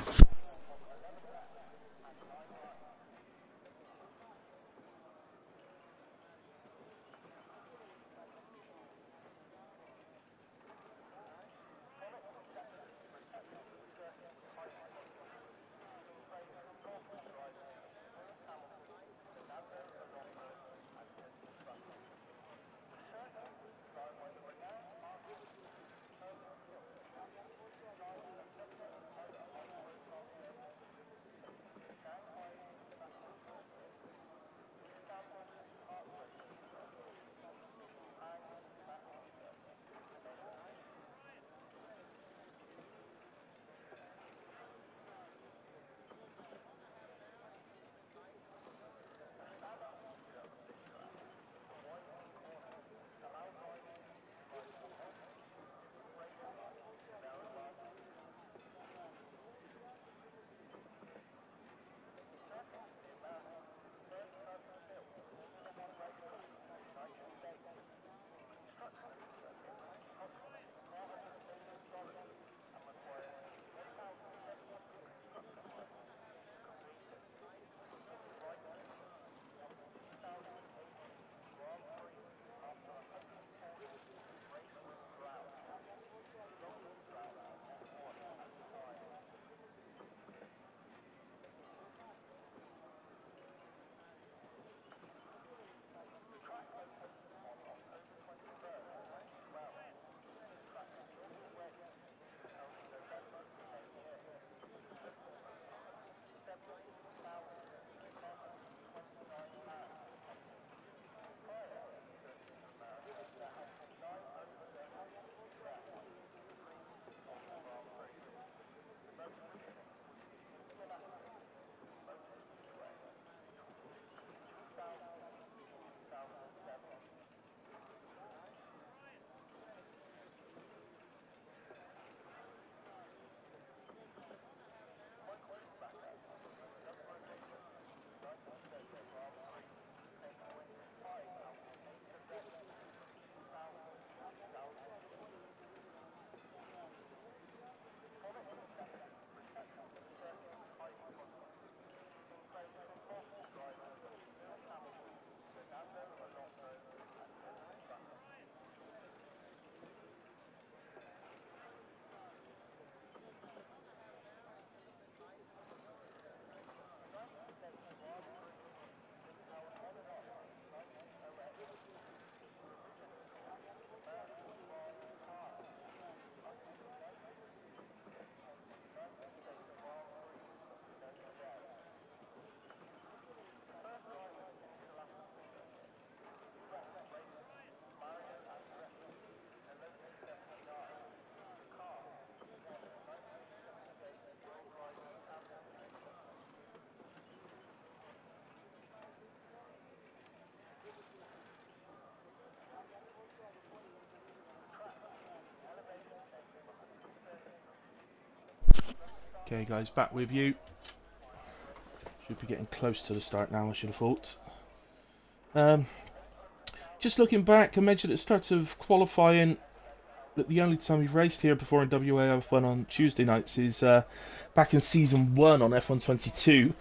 Okay, guys, back with you. Should be getting close to the start now, I should have thought. Just looking back, I mentioned at the start of qualifying that the only time we've raced here before in WAOF1 on Tuesday nights is back in Season 1 on F1-22.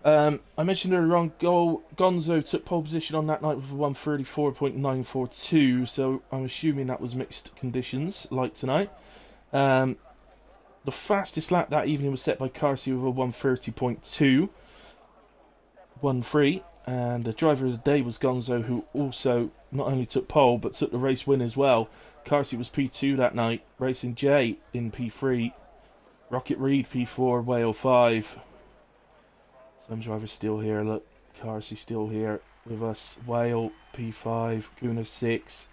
I mentioned earlier on, Gonzo took pole position on that night with a 1:34.942, so I'm assuming that was mixed conditions, like tonight. The fastest lap that evening was set by Carsey with a 1:30.213, and the driver of the day was Gonzo, who also not only took pole, but took the race win as well. Carsey was P2 that night, Racing J in P3, Rocket Reed P4, Whale 5. Some drivers still here, look, Carsey still here with us, Whale P5, Gunnar 6.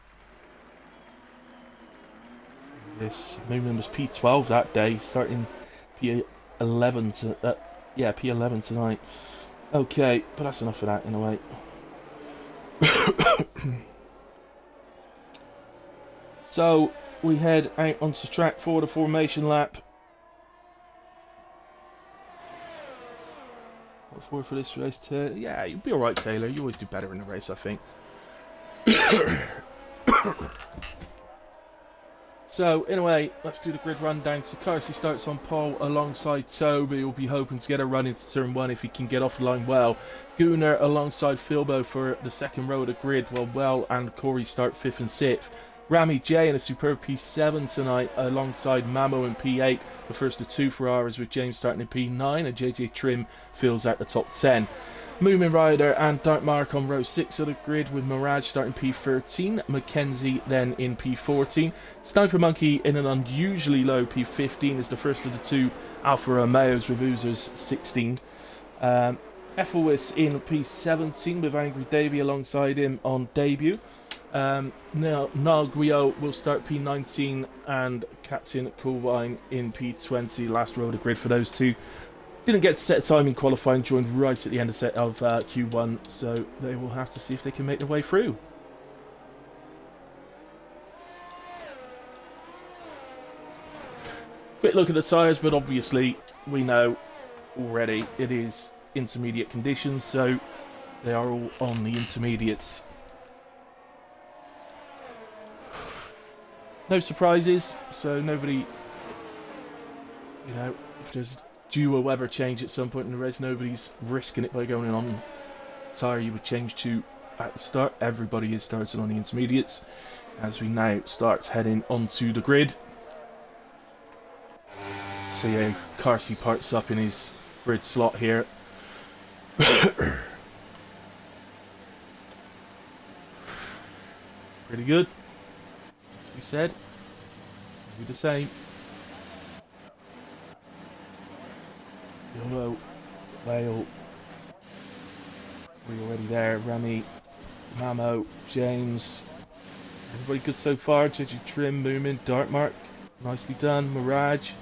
Yes, Moomin was P12 that day, starting P11 P11 tonight. Okay, but that's enough of that in a way. So we head out onto the track for the formation lap. What for this race? Yeah, you'll be alright, Taylor. You always do better in the race, I think. So, in a way, let's do the grid rundown. So, Carsey starts on pole alongside Toby. We'll be hoping to get a run into turn 1 if he can get off the line well. Gunnar alongside Philbo for the second row of the grid, while Well and Corey start 5th and 6th. Rami J in a superb P7 tonight alongside Mamo in P8. The first of 2 Ferraris with James starting in P9, and JJ Trim fills out the top 10. Moomin Rider and Dark Mark on row 6 of the grid with Mirage starting P13, Mackenzie then in P14. Sniper Monkey in an unusually low P15 is the first of the 2 Alfa Romeos with Oozers 16. Ethelwis in P17 with Angry Davey alongside him on debut. Now Guio will start P19 and Captain Coolwine in P20, last row of the grid for those 2. Didn't get to set a time in qualifying, joined right at the end of Q1, so they will have to see if they can make their way through. Quick look at the tyres, but obviously we know already it is intermediate conditions, so they are all on the intermediates. No surprises, so nobody, if there's due a weather change at some point in the race, nobody's risking it by going on the tyre you would change to at the start. Everybody is starting on the intermediates as we now start heading onto the grid. See how Carsey parts up in his grid slot here. Pretty good, as to be said. It'll be the same. Hello, Whale, we're already there. Remy, Mamo, James, everybody good so far. JJ Trim, Moomin, Dartmark, nicely done. Mirage,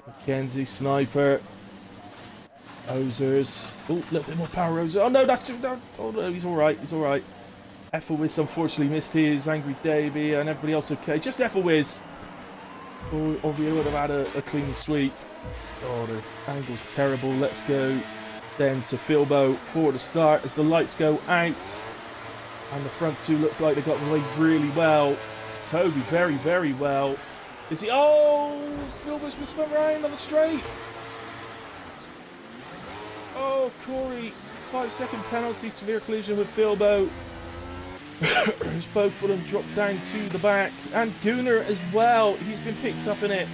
Mackenzie, Sniper, Ozers. Oh, a little bit more power, Ozer. Oh no, that's too. Oh no, he's alright, he's alright. Ethelwiz unfortunately missed his. Angry Davey and everybody else okay. Just Ethelwiz. Or we would have had a clean sweep. Oh, the angle's terrible. Let's go then to Philbo for the start as the lights go out. And the front 2 look like they got away really well. Toby very, very well. Is he? Oh, Philbo's been spun around on the straight. Oh, Corey, 5-second penalty, severe collision with Philbo. As both of them drop down to the back, and Gunnar as well, he's been picked up in it.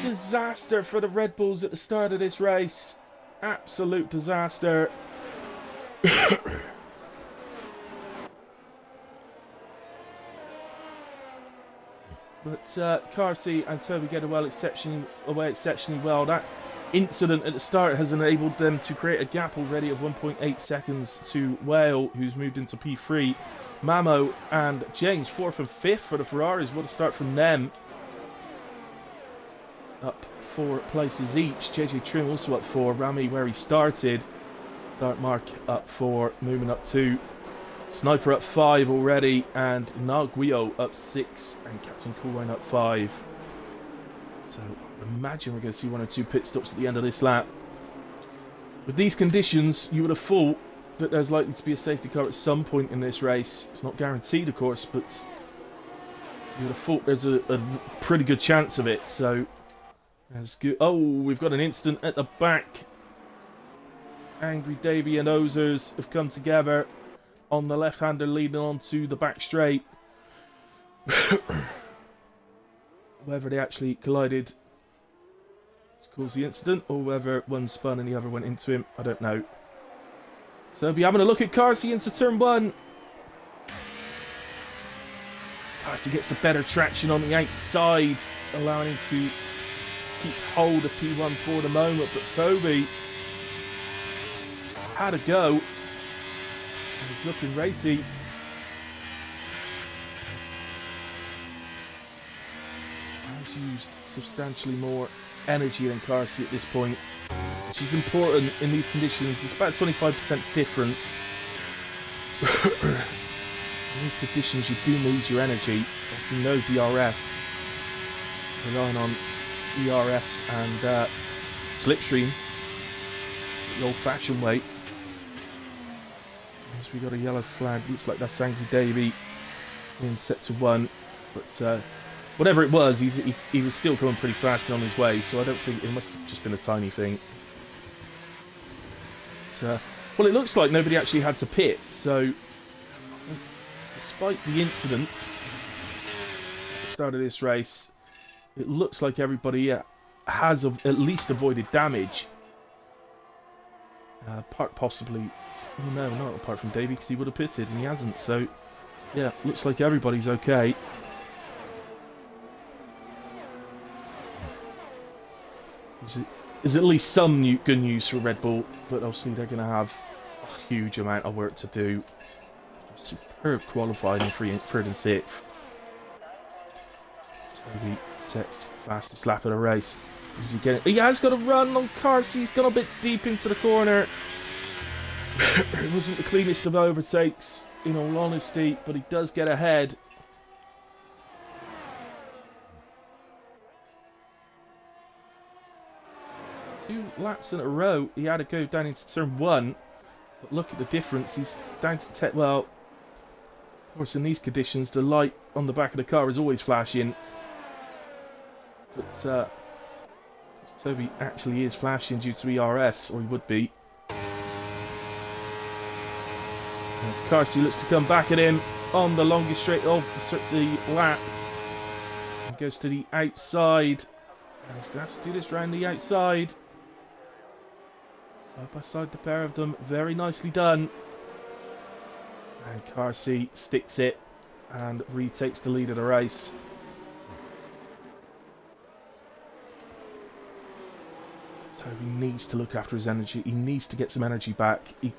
Disaster for the Red Bulls at the start of this race, absolute disaster. But Carsey and Toby get away exceptionally well. That incident at the start has enabled them to create a gap already of 1.8 seconds to Whale, who's moved into P3. Mamo and James 4th and 5th for the Ferraris. What a start from them. Up 4 places each. JJ Trim also up 4. Rami where he started. Dartmark up 4. Moving up 2. Sniper up 5 already. And Naguio up 6. And Captain Coolwine up 5. So I imagine we're going to see 1 or 2 pit stops at the end of this lap. With these conditions, you would have thought that there's likely to be a safety car at some point in this race. It's not guaranteed, of course, but you would have thought there's a pretty good chance of it. So that's good. Oh, we've got an incident at the back. Angry Davey and Ozers have come together on the left-hander leading onto the back straight. Whether they actually collided to cause the incident, or whether one spun and the other went into him, I don't know. So we'll be having a look at Carsey into turn 1. Carsey gets the better traction on the outside, allowing him to keep hold of P1 for the moment, but Toby had a go, and he's looking racy. Has used substantially more energy than Carsey at this point, which is important in these conditions. It's about 25% difference. In these conditions, you do need your energy. As you know, DRS, relying on ERS and slipstream the old-fashioned way. As we got a yellow flag, looks like that's Angry Davey in set to 1, but whatever it was, he was still coming pretty fast and on his way, so I don't think it must have just been a tiny thing. But, well, it looks like nobody actually had to pit, so despite the incidents at the start of this race, it looks like everybody has at least avoided damage. Apart possibly, oh no, not apart from Davey, because he would have pitted and he hasn't, so yeah, looks like everybody's okay. There's at least some good news for Red Bull, but obviously they're going to have a huge amount of work to do. Superb qualifying in 3rd and 6th. Toby sets fastest lap of the race. Is he getting? He has got a run on Carsey. He's gone a bit deep into the corner. It wasn't the cleanest of overtakes, in all honesty, but he does get ahead. 2 laps in a row, he had to go down into turn 1. But look at the difference. He's down to 10. Well, of course, in these conditions, the light on the back of the car is always flashing. But Toby actually is flashing due to ERS, or he would be. As Carsey looks to come back at him on the longest straight of the lap. And goes to the outside. And he's going to have to do this round the outside. Side by side, the pair of them. Very nicely done. And Carsey sticks it and retakes the lead of the race. So he needs to look after his energy. He needs to get some energy back. If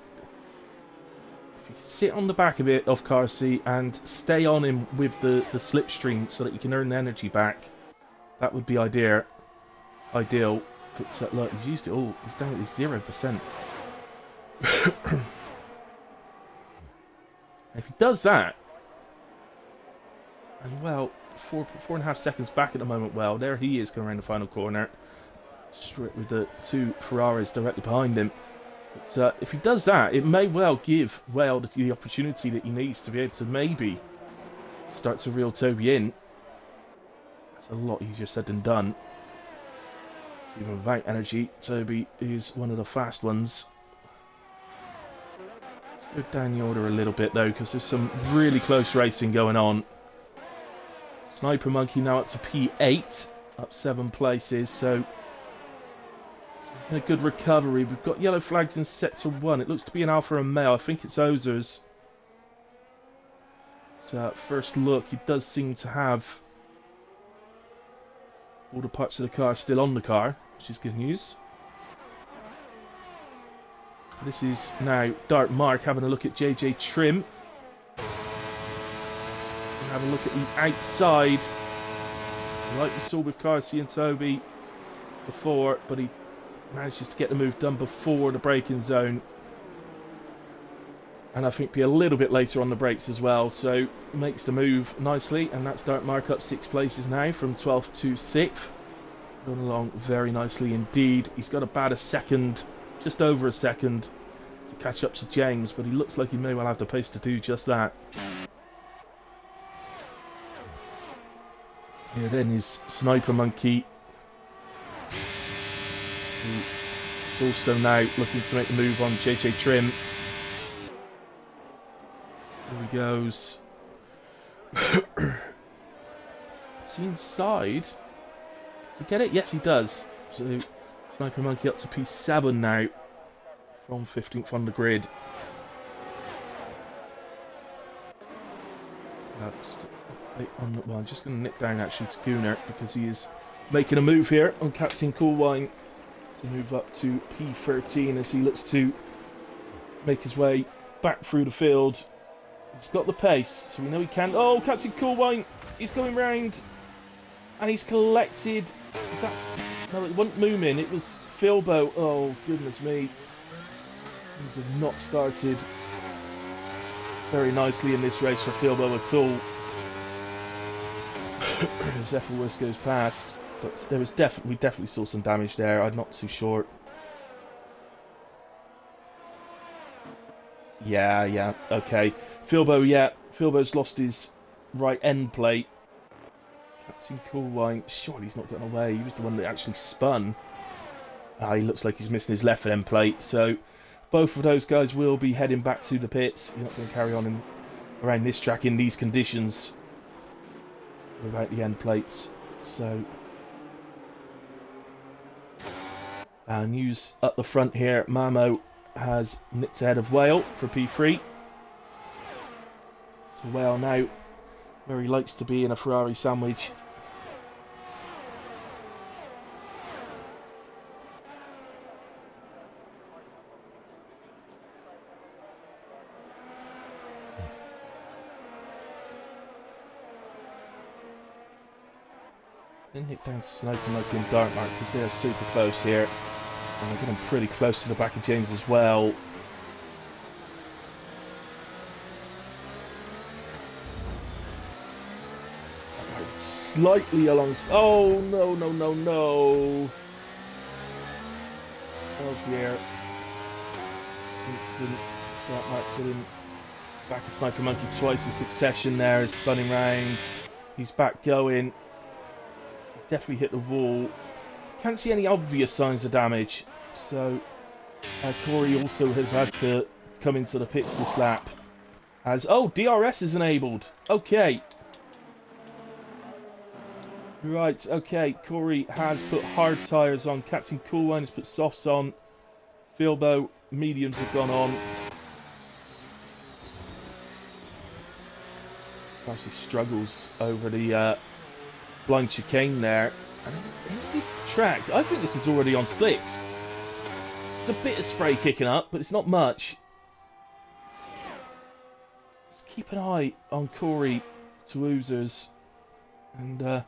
you can sit on the back of it, of Carsey, and stay on him with the slipstream so that you can earn the energy back, that would be ideal. But look, he's used it all. He's down at 0%. If he does that, and well, 4.5 seconds back at the moment. Well, there he is coming around the final corner, straight with the 2 Ferraris directly behind him. But if he does that, it may well give Whale the opportunity that he needs to be able to maybe start to reel Toby in. It's a lot easier said than done. So even without energy, Toby is one of the fast ones. Let's go down the order a little bit though, because there's some really close racing going on. Sniper Monkey now up to P8, up 7 places, so a good recovery. We've got yellow flags in set to 1. It looks to be an alpha and male. I think it's Ozers. So first look, he does seem to have all the parts of the car still on the car, which is good news. So this is now Dark Mark having a look at JJ Trim. We'll have a look at the outside, like we saw with Carsey and Toby before, but he manages to get the move done before the braking zone, and I think be a little bit later on the brakes as well, so makes the move nicely. And that's Dark Mark up 6 places now from 12th to 6th, going along very nicely indeed. He's got about a second just over a second to catch up to James, but he looks like he may well have the pace to do just that. Here then is Sniper Monkey, who is also now looking to make the move on JJ Trim. Here he goes. Is he inside? Does he get it? Yes, he does. So Sniper Monkey up to P7 now from 15th on the grid. I'm just going to nip down actually to Gunnar because he is making a move here on Captain Coolwine to move up to P13 as he looks to make his way back through the field. He's got the pace, so we know he can. Oh, Captain Coolwine, he's going round and he's collected. Is that? No, it wasn't Moomin, it was Philbo. Oh, goodness me. Things have not started very nicely in this race for Philbo at all. As Ethelworth goes past, but there was we definitely saw some damage there. I'm not too sure. Yeah, okay. Philbo's lost his right end plate. Captain Coolwine, surely he's not getting away. He was the one that actually spun. He looks like he's missing his left end plate. So both of those guys will be heading back to the pits. You're not going to carry on around this track in these conditions without the end plates. So news up the front here. Mamo has nipped ahead of Whale for P3. So Whale now, where he likes to be in a Ferrari sandwich. Then nick down Sniper Monkey and Dartmark because they're super close here. And they're getting pretty close to the back of James as well. Slightly along. Oh, no. Oh dear. Instant Dartmark putting back a Sniper Monkey twice in succession there. Is spinning round. He's back going. Definitely hit the wall. Can't see any obvious signs of damage. So Corey also has had to come into the pits this lap. DRS is enabled. Okay. Right, okay. Corey has put hard tyres on. Captain Coolwine has put softs on. Philbo, mediums have gone on. Of course, he struggles over the blind chicane there. And is this track? I think this is already on slicks. It's a bit of spray kicking up, but it's not much. Let's keep an eye on Corey to Oozers. And,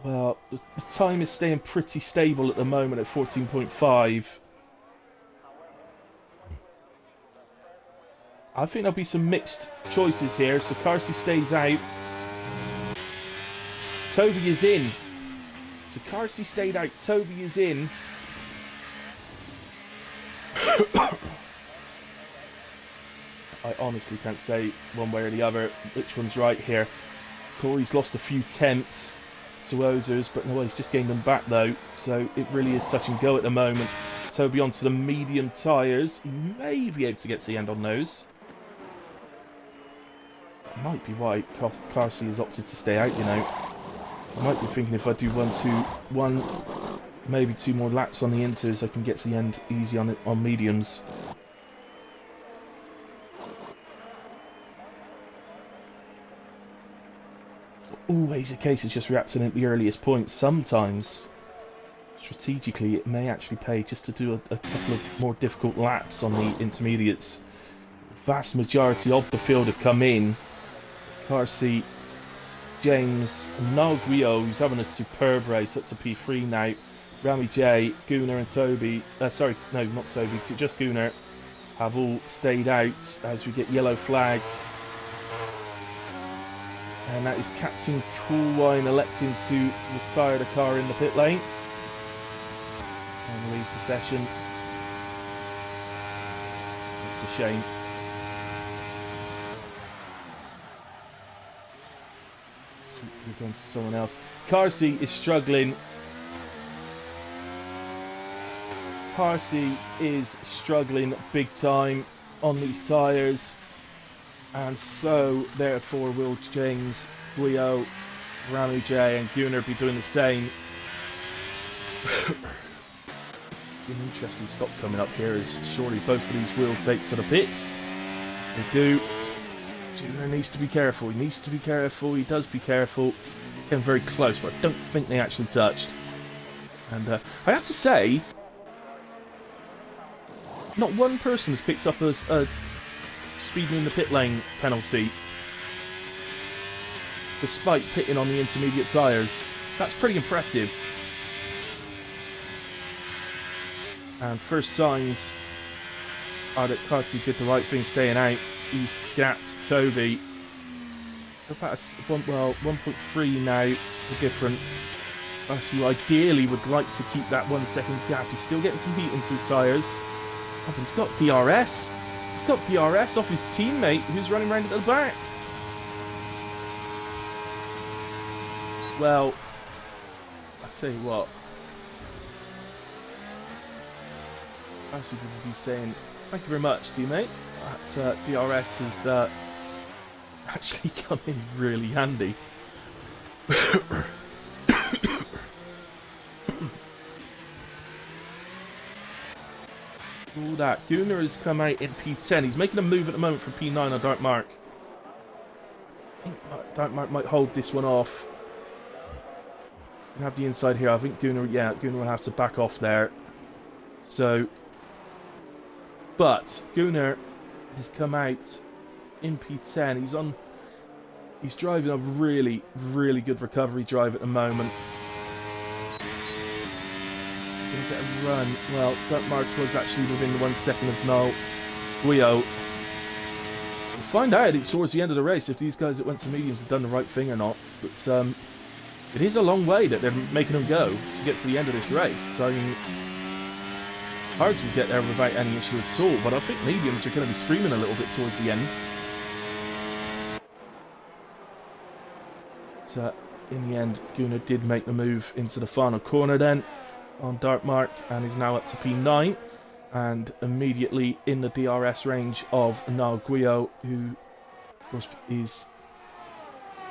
well, the time is staying pretty stable at the moment at 14.5. I think there'll be some mixed choices here. So Carsey stays out. Toby is in. So Carsey stayed out. Toby is in. I honestly can't say one way or the other which one's right here. Corey's lost a few tenths to Ozers, but no, he's just gained them back though. So it really is touch and go at the moment. Toby onto the medium tyres. He may be able to get to the end on those. Might be why Carsey has opted to stay out, you know. I might be thinking if I do one, maybe two more laps on the inters, I can get to the end easy on mediums. It's always a case of just reacting at the earliest point. Sometimes, strategically, it may actually pay just to do a couple of more difficult laps on the intermediates. The vast majority of the field have come in. Carsey, James, Guio, who's having a superb race up to P3 now. Rami J, Gunnar and Toby, sorry, no, not Toby, just Gunnar, have all stayed out as we get yellow flags. And that is Captain Coolwine electing to retire the car in the pit lane. And leaves the session. That's a shame. Against someone else. Carsey is struggling. Carsey is struggling big time on these tyres. And so, therefore, will James, Guio, Ranu J and Gunnar be doing the same. An interesting stop coming up here as surely both of these will take to the pits. They do. Gunnar needs to be careful. He needs to be careful. He does be careful. Getting very close, but I don't think they actually touched. And I have to say, not one person has picked up a speeding in the pit lane penalty, despite pitting on the intermediate tyres. That's pretty impressive. And first signs are that Carsey did the right thing staying out. He's gapped Toby. About 1.3 now, the difference. Carsey ideally would like to keep that 1 second gap. He's still getting some heat into his tyres. Oh, but he's got DRS. He's got DRS off his teammate who's running around at the back. Well, I'll tell you what. Carsey would be saying, thank you very much, teammate. That DRS has actually come in really handy. All that. Gunnar has come out in P10. He's making a move at the moment for P9 on Dark Mark. I think Dark Mark might hold this one off. We have the inside here. I think Gunnar will have to back off there. So, but Gunnar has come out in P10. He's driving a really, really good recovery drive at the moment. He's going to get a run. Well, Dark Mark was actually within the 1 second of Noel Guio. We'll find out towards the end of the race if these guys that went to mediums have done the right thing or not. But it is a long way that they're making them go to get to the end of this race. So, I mean, hard to get there without any issue at all, but I think mediums are going to be screaming a little bit towards the end. But, in the end, Gunnar did make the move into the final corner then on Dark Mark and is now up to P9 and immediately in the DRS range of Noel Guio, who of course is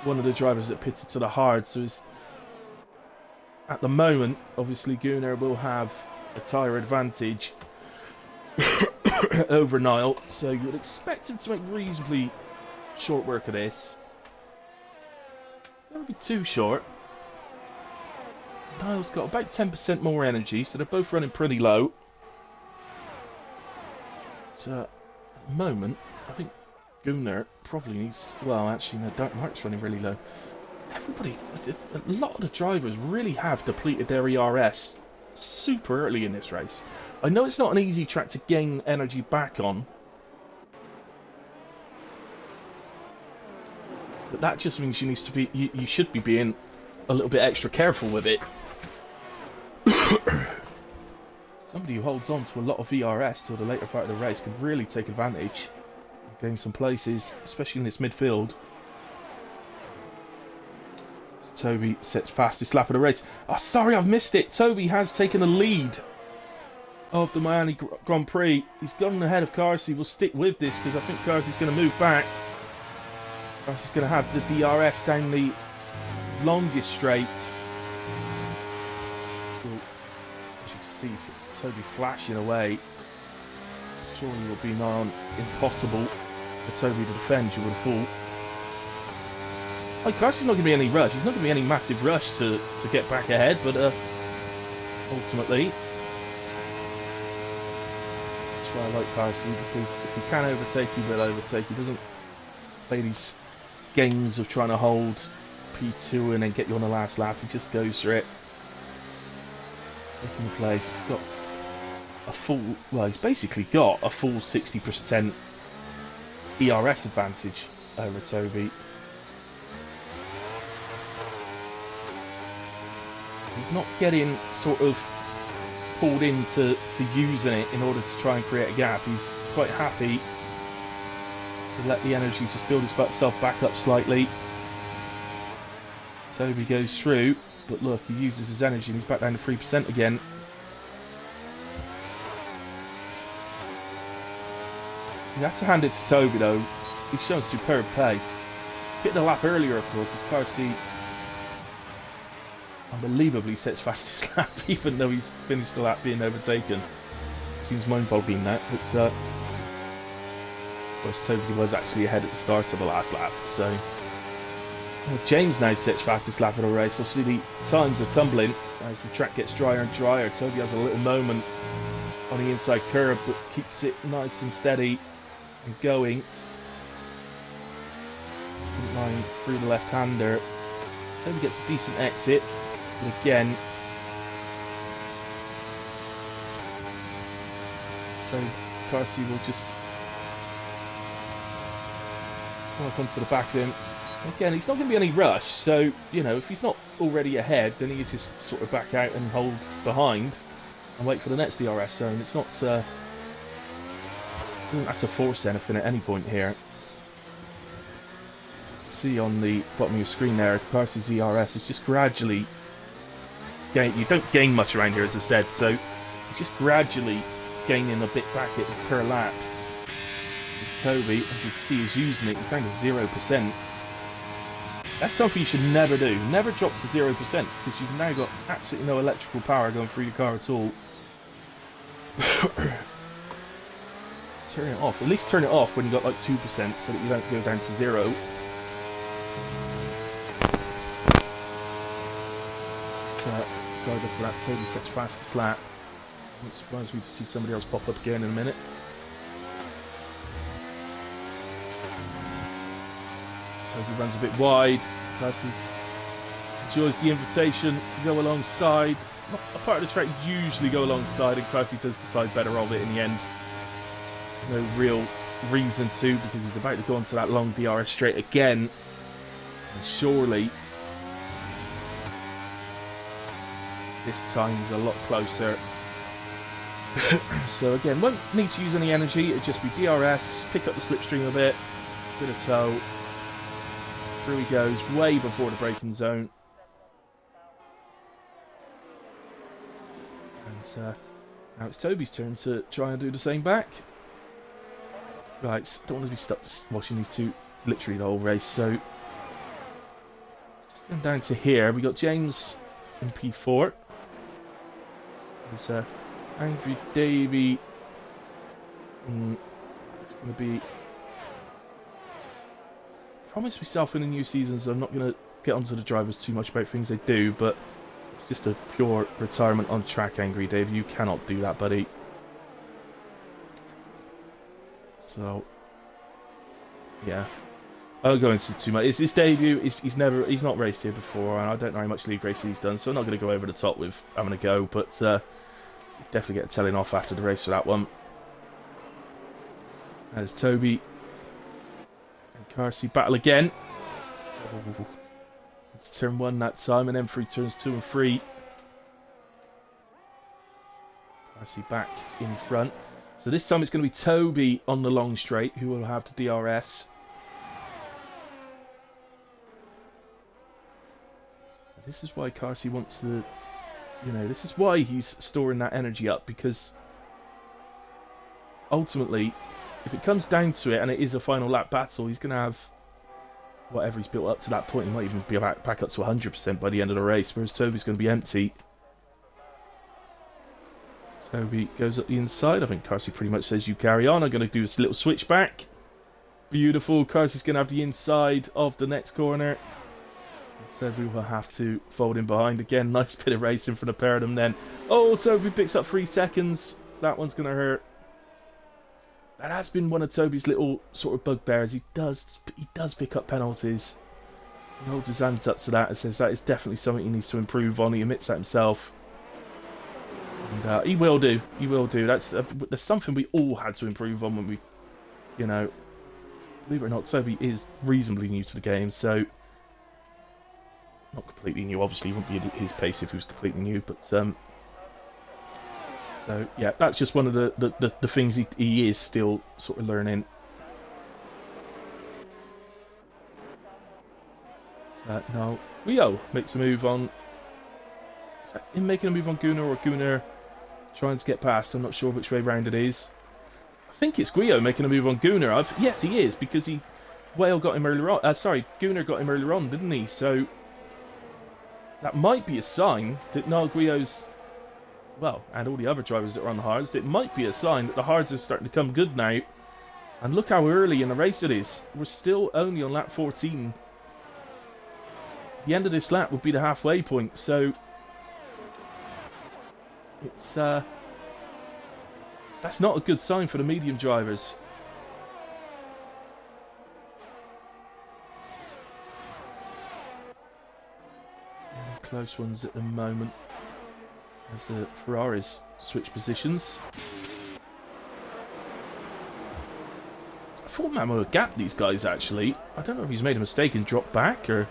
one of the drivers that pitted to the hard. So at the moment, obviously Gunnar will have a tyre advantage over Niall, so you would expect him to make reasonably short work of this. It won't be too short. Niall's got about 10% more energy, so they're both running pretty low. So at the moment, I think Gunnar probably needs. Well, actually, no, Dark Mark's running really low. Everybody, a lot of the drivers really have depleted their ERS super early in this race. I know it's not an easy track to gain energy back on, but that just means you should be being a little bit extra careful with it. Somebody who holds on to a lot of VRS till the later part of the race could really take advantage and gain some places, especially in this midfield. Toby sets fastest lap of the race. Oh, sorry, I've missed it. Toby has taken the lead of the Miami Grand Prix. He's gone ahead of Carsey. We'll stick with this because I think Carsey's going to move back. Carsey's going to have the DRS down the longest straight. Well, as you can see, Toby flashing away. Surely it will be impossible for Toby to defend, you would have thought. Like, Carsey's not going to be any rush. There's not going to be any massive rush to get back ahead, but ultimately, that's why I like Carsey, because if he can overtake you, he'll overtake. He doesn't play these games of trying to hold P2 and then get you on the last lap. He just goes for it. He's taking the place. He's got a full, well, he's basically got a full 60% ERS advantage over Toby. He's not getting sort of pulled into using it in order to try and create a gap. He's quite happy to let the energy just build itself back up slightly. Toby goes through, but look, he uses his energy and he's back down to 3% again. You have to hand it to Toby though. He's shown superb pace. Hit the lap earlier, of course, as Carsey unbelievably sets fastest lap, even though he's finished the lap being overtaken. Seems mind-boggling that, but of course Toby was actually ahead at the start of the last lap, so well, James now sets fastest lap of the race. Obviously the times are tumbling as the track gets drier and drier. Toby has a little moment on the inside curve, but keeps it nice and steady and going. Line through the left-hander. Toby gets a decent exit, but again, so Carsey will just work onto the back of him. Again, he's not going to be any rush, so, you know, if he's not already ahead, then he can just sort of back out and hold behind and wait for the next DRS zone. It's not, doesn't have to force anything at any point here. See on the bottom of your screen there, Carsey's ERS is just gradually you don't gain much around here, as I said, so it's just gradually gaining a bit back per lap. As Toby, as you see, is using it. He's down to 0%. That's something you should never do. Never drop to 0% because you've now got absolutely no electrical power going through your car at all. Turn it off. At least turn it off when you got like 2% so that you don't go down to 0. Regardless of that, Toby sets fastest lap. It surprised me to see somebody else pop up again in a minute. Toby runs a bit wide. Carsey enjoys the invitation to go alongside. Not a part of the track usually go alongside, and Carsey does decide better of it in the end. No real reason to, because he's about to go onto that long DRS straight again. And surely this time is a lot closer. So again, won't need to use any energy, it'll just be DRS, pick up the slipstream a bit of tow. Through he goes, way before the braking zone. And now it's Toby's turn to try and do the same back. Right, don't want to be stuck watching these two literally the whole race, so just going down to here, we got James in P4. There's Angry Davey. It's going to be... Promise myself in the new seasons I'm not going to get onto the drivers too much about things they do, but it's just a pure retirement on track, Angry Dave. You cannot do that, buddy. So, yeah. I won't go into too much. It's his debut. He's not raced here before, and I don't know how much league racing he's done, so I'm not going to go over the top with having a go, but definitely get a telling off after the race for that one. There's Toby and Carsey battle again. Oh, it's turn 1 that time, and then through turns 2 and 3. Carsey back in front. So this time it's going to be Toby on the long straight who will have the DRS. This is why Carsey wants to, you know, this is why he's storing that energy up, because ultimately, if it comes down to it and it is a final lap battle, he's going to have whatever he's built up to that point. He might even be back up to 100% by the end of the race, whereas Toby's going to be empty. Toby goes up the inside. I think Carsey pretty much says you carry on. I'm going to do this little switchback. Beautiful. Carsey's going to have the inside of the next corner. Toby will have to fold in behind again. Nice bit of racing from the pair of them then. Oh, Toby picks up 3 seconds. That one's going to hurt. That has been one of Toby's little sort of bugbears. He does pick up penalties. He holds his hands up to that and says that is definitely something he needs to improve on. He admits that himself. And he will do. He will do. That's something we all had to improve on when we, you know, believe it or not, Toby is reasonably new to the game, so not completely new. Obviously, he wouldn't be at his pace if he was completely new, but So yeah, that's just one of the things he is still sort of learning. So now Rio makes a move on. Is that him making a move on Gunnar, or Gunnar trying to get past? I'm not sure which way round it is. I think it's Guio making a move on Gunnar. Yes, he is, because Whale got him earlier on. Sorry, Gunnar got him earlier on, didn't he? So that might be a sign that Niall Guio's, well, and all the other drivers that are on the hards, it might be a sign that the hards are starting to come good now. And look how early in the race it is. We're still only on lap 14. The end of this lap would be the halfway point, so it's that's not a good sign for the medium drivers. And close ones at the moment as the Ferraris switch positions. I thought Mamo had gapped these guys actually. I don't know if he's made a mistake and dropped back or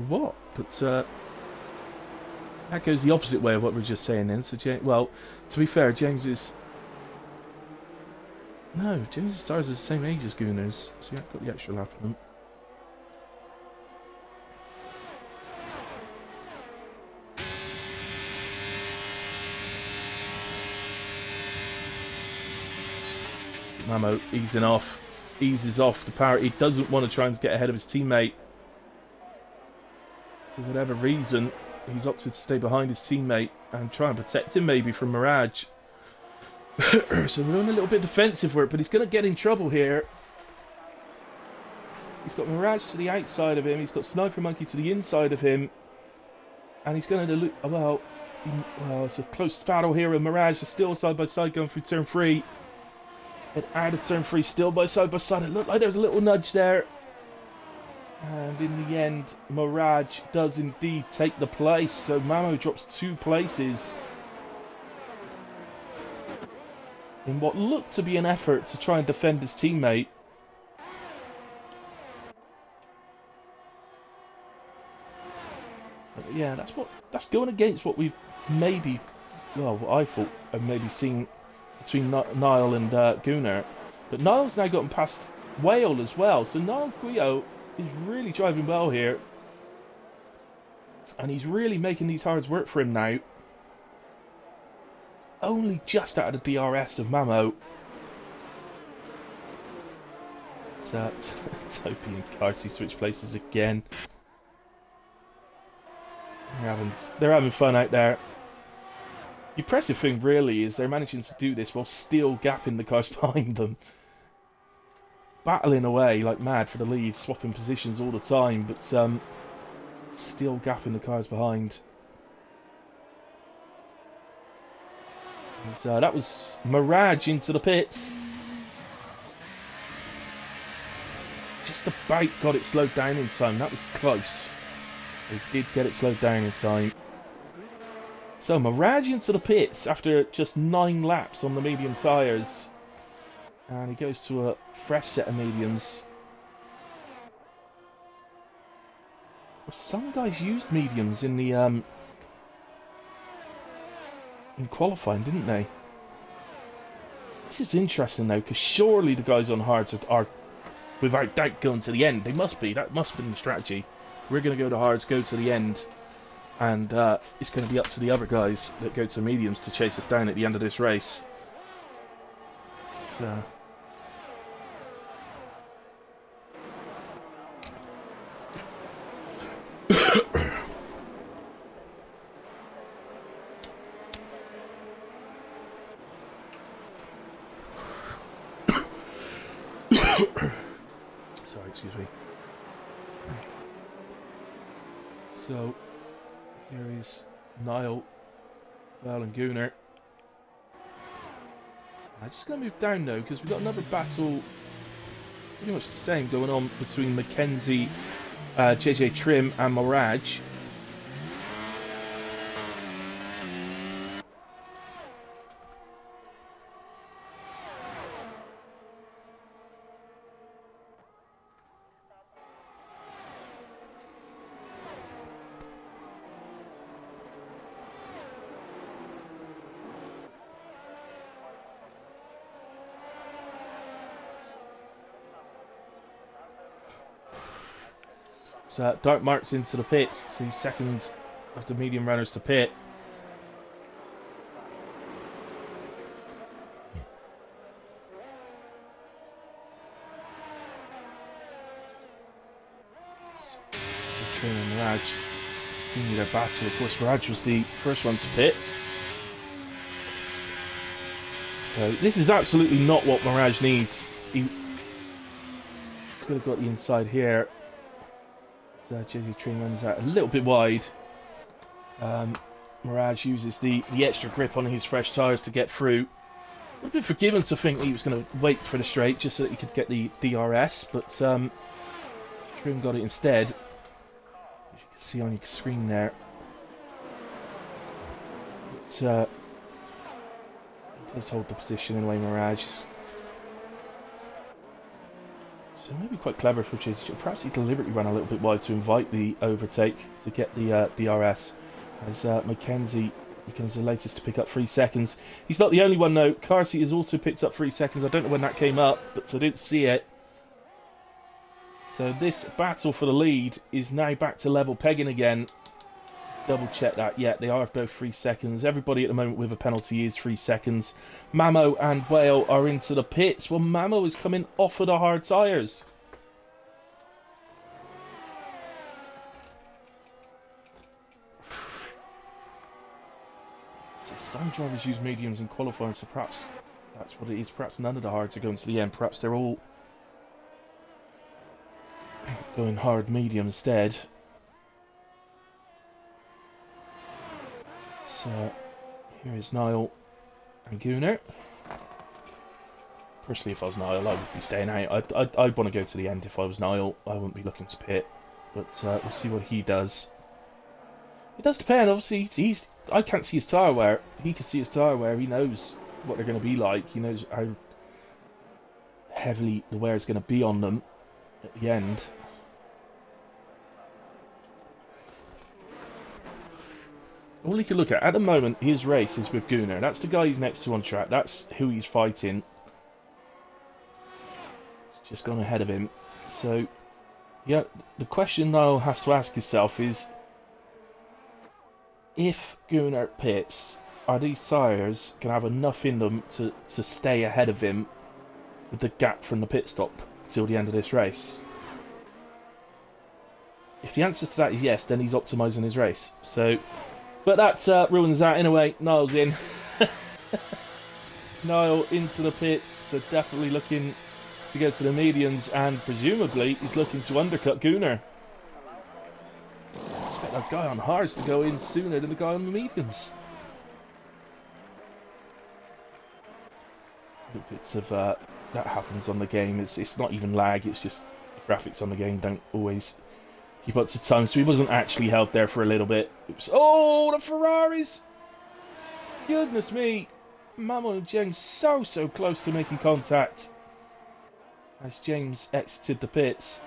what, but that goes the opposite way of what we were just saying then. So, well, to be fair, James's tires are the same age as Gunnar's, so yeah, got the extra lap on them. Mamo eases off the power. He doesn't want to try and get ahead of his teammate. For whatever reason, he's opted to stay behind his teammate and try and protect him maybe from Mirage. So we're on a little bit defensive for it, but he's going to get in trouble here. He's got Mirage to the outside of him, he's got Sniper Monkey to the inside of him, and he's going to well, it's a close battle here, and Mirage are still side by side going through turn 3. And out of turn 3, still by side. It looked like there was a little nudge there. And in the end, Mirage does indeed take the place. So Mamo drops 2 places in what looked to be an effort to try and defend his teammate. But yeah, that's going against what we've maybe, well, what I thought I've maybe seen between Niall and Gunnar. But Niall's now gotten past Whale as well. So Niall Guio is really driving well here. And he's really making these hards work for him now. Only just out of the DRS of Mamo. So, Topi and Carsey switch places again. They're having fun out there. The impressive thing really is they're managing to do this while still gapping the cars behind them. Battling away like mad for the lead, swapping positions all the time, but still gapping the cars behind. And so that was Mirage into the pits. Just about got it slowed down in time. That was close. They did get it slowed down in time. So Mirage into the pits after just 9 laps on the medium tyres. And he goes to a fresh set of mediums. Well, some guys used mediums in the in qualifying, didn't they? This is interesting though, because surely the guys on hards are without doubt going to the end. They must be. That must have been the strategy. We're going to go to hards, go to the end. And it's going to be up to the other guys that go to mediums to chase us down at the end of this race. So, sorry, excuse me. So, here is Niall, Val and Gunnar. I'm just going to move down though, because we've got another battle, pretty much the same, going on between Mackenzie, JJ Trim and Mirage. So Dark marks into the pits. So he's second of the medium runners to pit. Train and Mirage continue their battle. Of course, Mirage was the first one to pit. So this is absolutely not what Mirage needs. He's going to go the inside here. So JJ Train runs out a little bit wide. Mirage uses the extra grip on his fresh tyres to get through. Would have been forgiven to think he was going to wait for the straight just so that he could get the DRS, but Trim got it instead. As you can see on your screen there. But, he does hold the position anyway, Mirage. So maybe quite clever for Chase. Perhaps he deliberately ran a little bit wide to invite the overtake to get the DRS. As Mackenzie becomes the latest to pick up 3 seconds. He's not the only one though. Carsey has also picked up 3 seconds. I don't know when that came up, but I didn't see it. So this battle for the lead is now back to level pegging again. Just double check that. Yeah, they are both 3 seconds. Everybody at the moment with a penalty is 3 seconds. Mamo and Whale are into the pits. Well, Mamo is coming off of the hard tyres. So some drivers use mediums in qualifying, so perhaps that's what it is. Perhaps none of the hards are going to the end. Perhaps they're all going hard medium instead. So here is Niall and Gunnar. Personally, if I was Niall, I would be staying out. I'd want to go to the end if I was Niall. I wouldn't be looking to pit. But we'll see what he does. It does depend. Obviously, I can't see his tyre wear. He can see his tyre wear. He knows what they're going to be like. He knows how heavily the wear is going to be on them at the end. All he can look at the moment, his race is with Gunnar. That's the guy he's next to on track. That's who he's fighting. He's just gone ahead of him. So, yeah, the question Niall has to ask himself is, if Gunnar pits, are these tyres going to have enough in them to stay ahead of him with the gap from the pit stop till the end of this race? If the answer to that is yes, then he's optimising his race. So, but that ruins that in a way. Niall's in. Niall into the pits, so definitely looking to go to the mediums, and presumably he's looking to undercut Gunnar. I expect that guy on hards to go in sooner than the guy on the mediums. Little bits of that happens on the game. It's not even lag. It's just the graphics on the game don't always keep up to time. So he wasn't actually held there for a little bit. Oops. Oh, the Ferraris! Goodness me! Mamo and James so close to making contact as James exited the pits.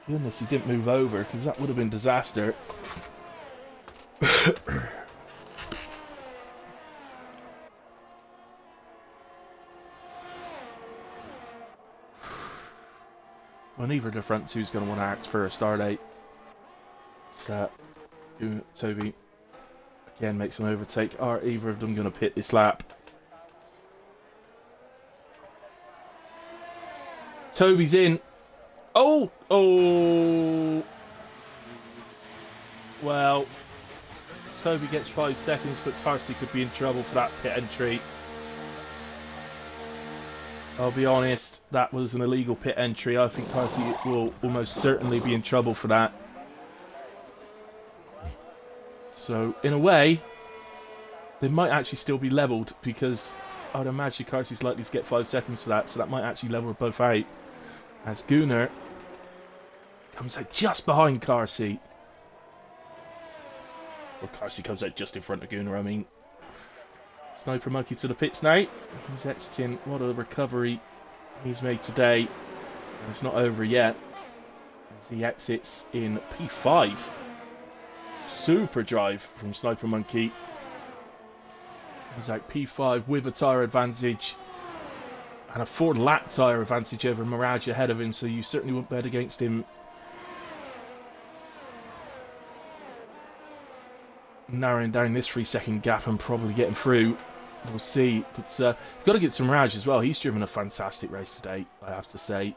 Goodness, he didn't move over, because that would have been disaster. Well, neither of the front two is going to want to act first, are they? So, Toby again makes an overtake. Are either of them going to pit this lap? Toby's in. Oh! Oh! Well, Toby gets 5 seconds, but Carsey could be in trouble for that pit entry. I'll be honest, that was an illegal pit entry. I think Carsey will almost certainly be in trouble for that. So, in a way, they might actually still be levelled, because I'd imagine Carsey's likely to get 5 seconds for that, so that might actually level both out. As Gunnar comes out just behind Carsey. Or Carsey comes out just in front of Gunnar, I mean. Sniper Monkey to the pits now. He's exiting. What a recovery he's made today. And it's not over yet. As he exits in P5. Super drive from Sniper Monkey. He's out P5 with a tyre advantage. And a 4 lap tyre advantage over Mirage ahead of him, so you certainly wouldn't bet against him narrowing down this 3-second gap and probably getting through. We'll see. But you've got to get some Mirage as well. He's driven a fantastic race today, I have to say.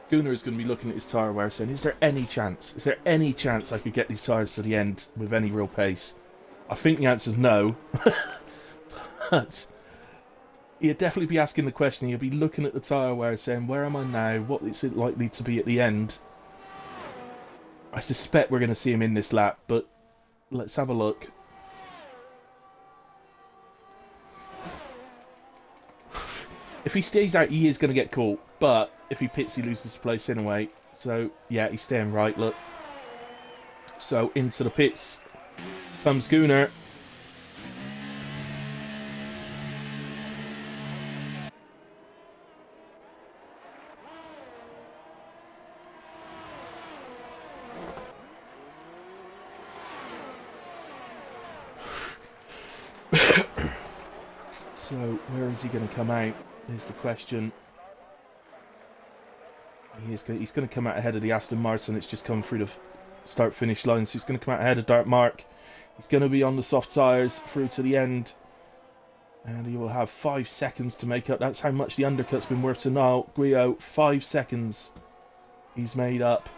Gunnar is going to be looking at his tyre wear saying, is there any chance? Is there any chance I could get these tyres to the end with any real pace? I think the answer is no. But he'd definitely be asking the question. He'll be looking at the tyre wear saying, where am I now? What is it likely to be at the end? I suspect we're going to see him in this lap, but let's have a look. If he stays out, he is going to get caught, but if he pits, he loses the place anyway. So, yeah, he's staying right, look. So, into the pits comes Gunnar. So, where is he going to come out, is the question. He's going to come out ahead of the Aston Martin. It's just come through the start-finish line, so he's going to come out ahead of Dark Mark. He's going to be on the soft tyres through to the end. And he will have 5 seconds to make up. That's how much the undercut's been worth to Niall Guio. 5 seconds he's made up.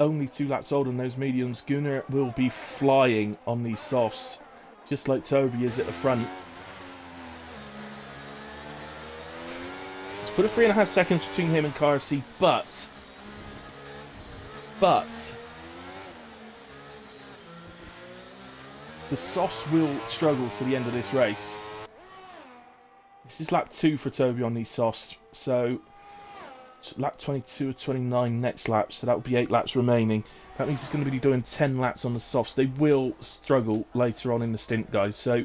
Only 2 laps older than those mediums. Gunnar will be flying on these softs, just like Toby is at the front. Put a 3.5 seconds between him and Carsey, but the softs will struggle to the end of this race. This is lap 2 for Toby on these softs, so lap 22 or 29 next lap, so that will be 8 laps remaining. That means he's going to be doing 10 laps on the softs. They will struggle later on in the stint, guys, so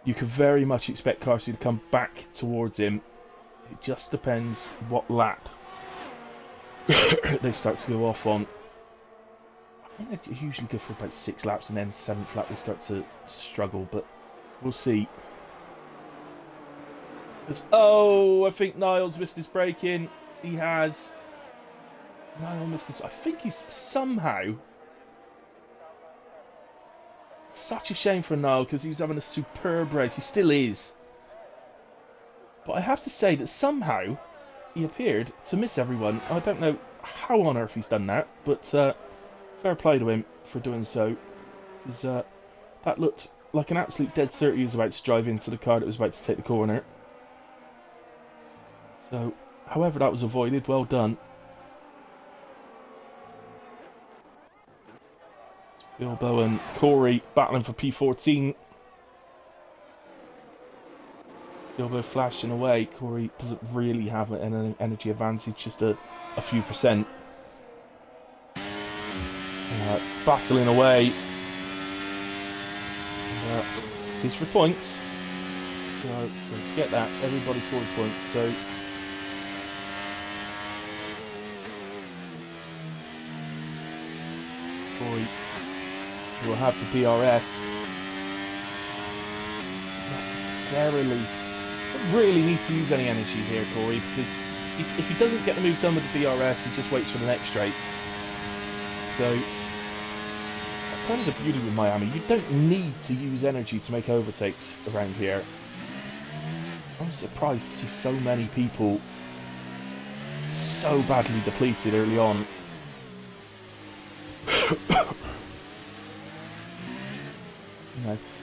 you could very much expect Carsey to come back towards him. It just depends what lap they start to go off on. I think they usually go for about 6 laps and then 7th lap they start to struggle, but we'll see. Oh, I think Niall's missed his braking. He has. Niall missed his. I think he's somehow. Such a shame for Niall because he was having a superb race. He still is. But I have to say that somehow he appeared to miss everyone. I don't know how on earth he's done that, but fair play to him for doing so. Because that looked like an absolute dead cert he was about to drive into the car that was about to take the corner. So, however that was avoided, well done. Bilbo and Corey battling for P14. Bilbo flashing away. Corey doesn't really have an energy advantage, just a few percent. Battling away. Sees for points. So, don't forget that. Everybody scores points. So, Corey will have the DRS. Doesn't necessarily. Don't really need to use any energy here, Corey, because if he doesn't get the move done with the DRS, he just waits for the next straight. So that's kind of the beauty with Miami. You don't need to use energy to make overtakes around here. I'm surprised to see so many people so badly depleted early on.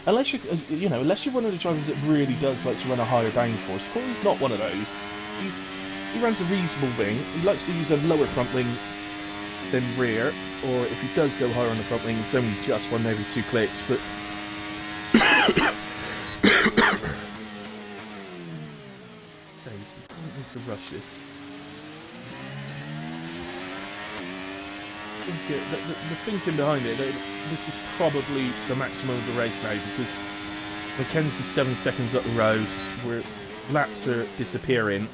Unless you're one of the drivers that really does like to run a higher downforce. Corey's not one of those. He runs a reasonable wing. He likes to use a lower front wing than rear, or if he does go higher on the front wing, it's only just one every 2 clicks. But so he doesn't need to rush this. The thinking behind it, this is probably the maximum of the race now, because Mackenzie's 7 seconds up the road, where laps are disappearing.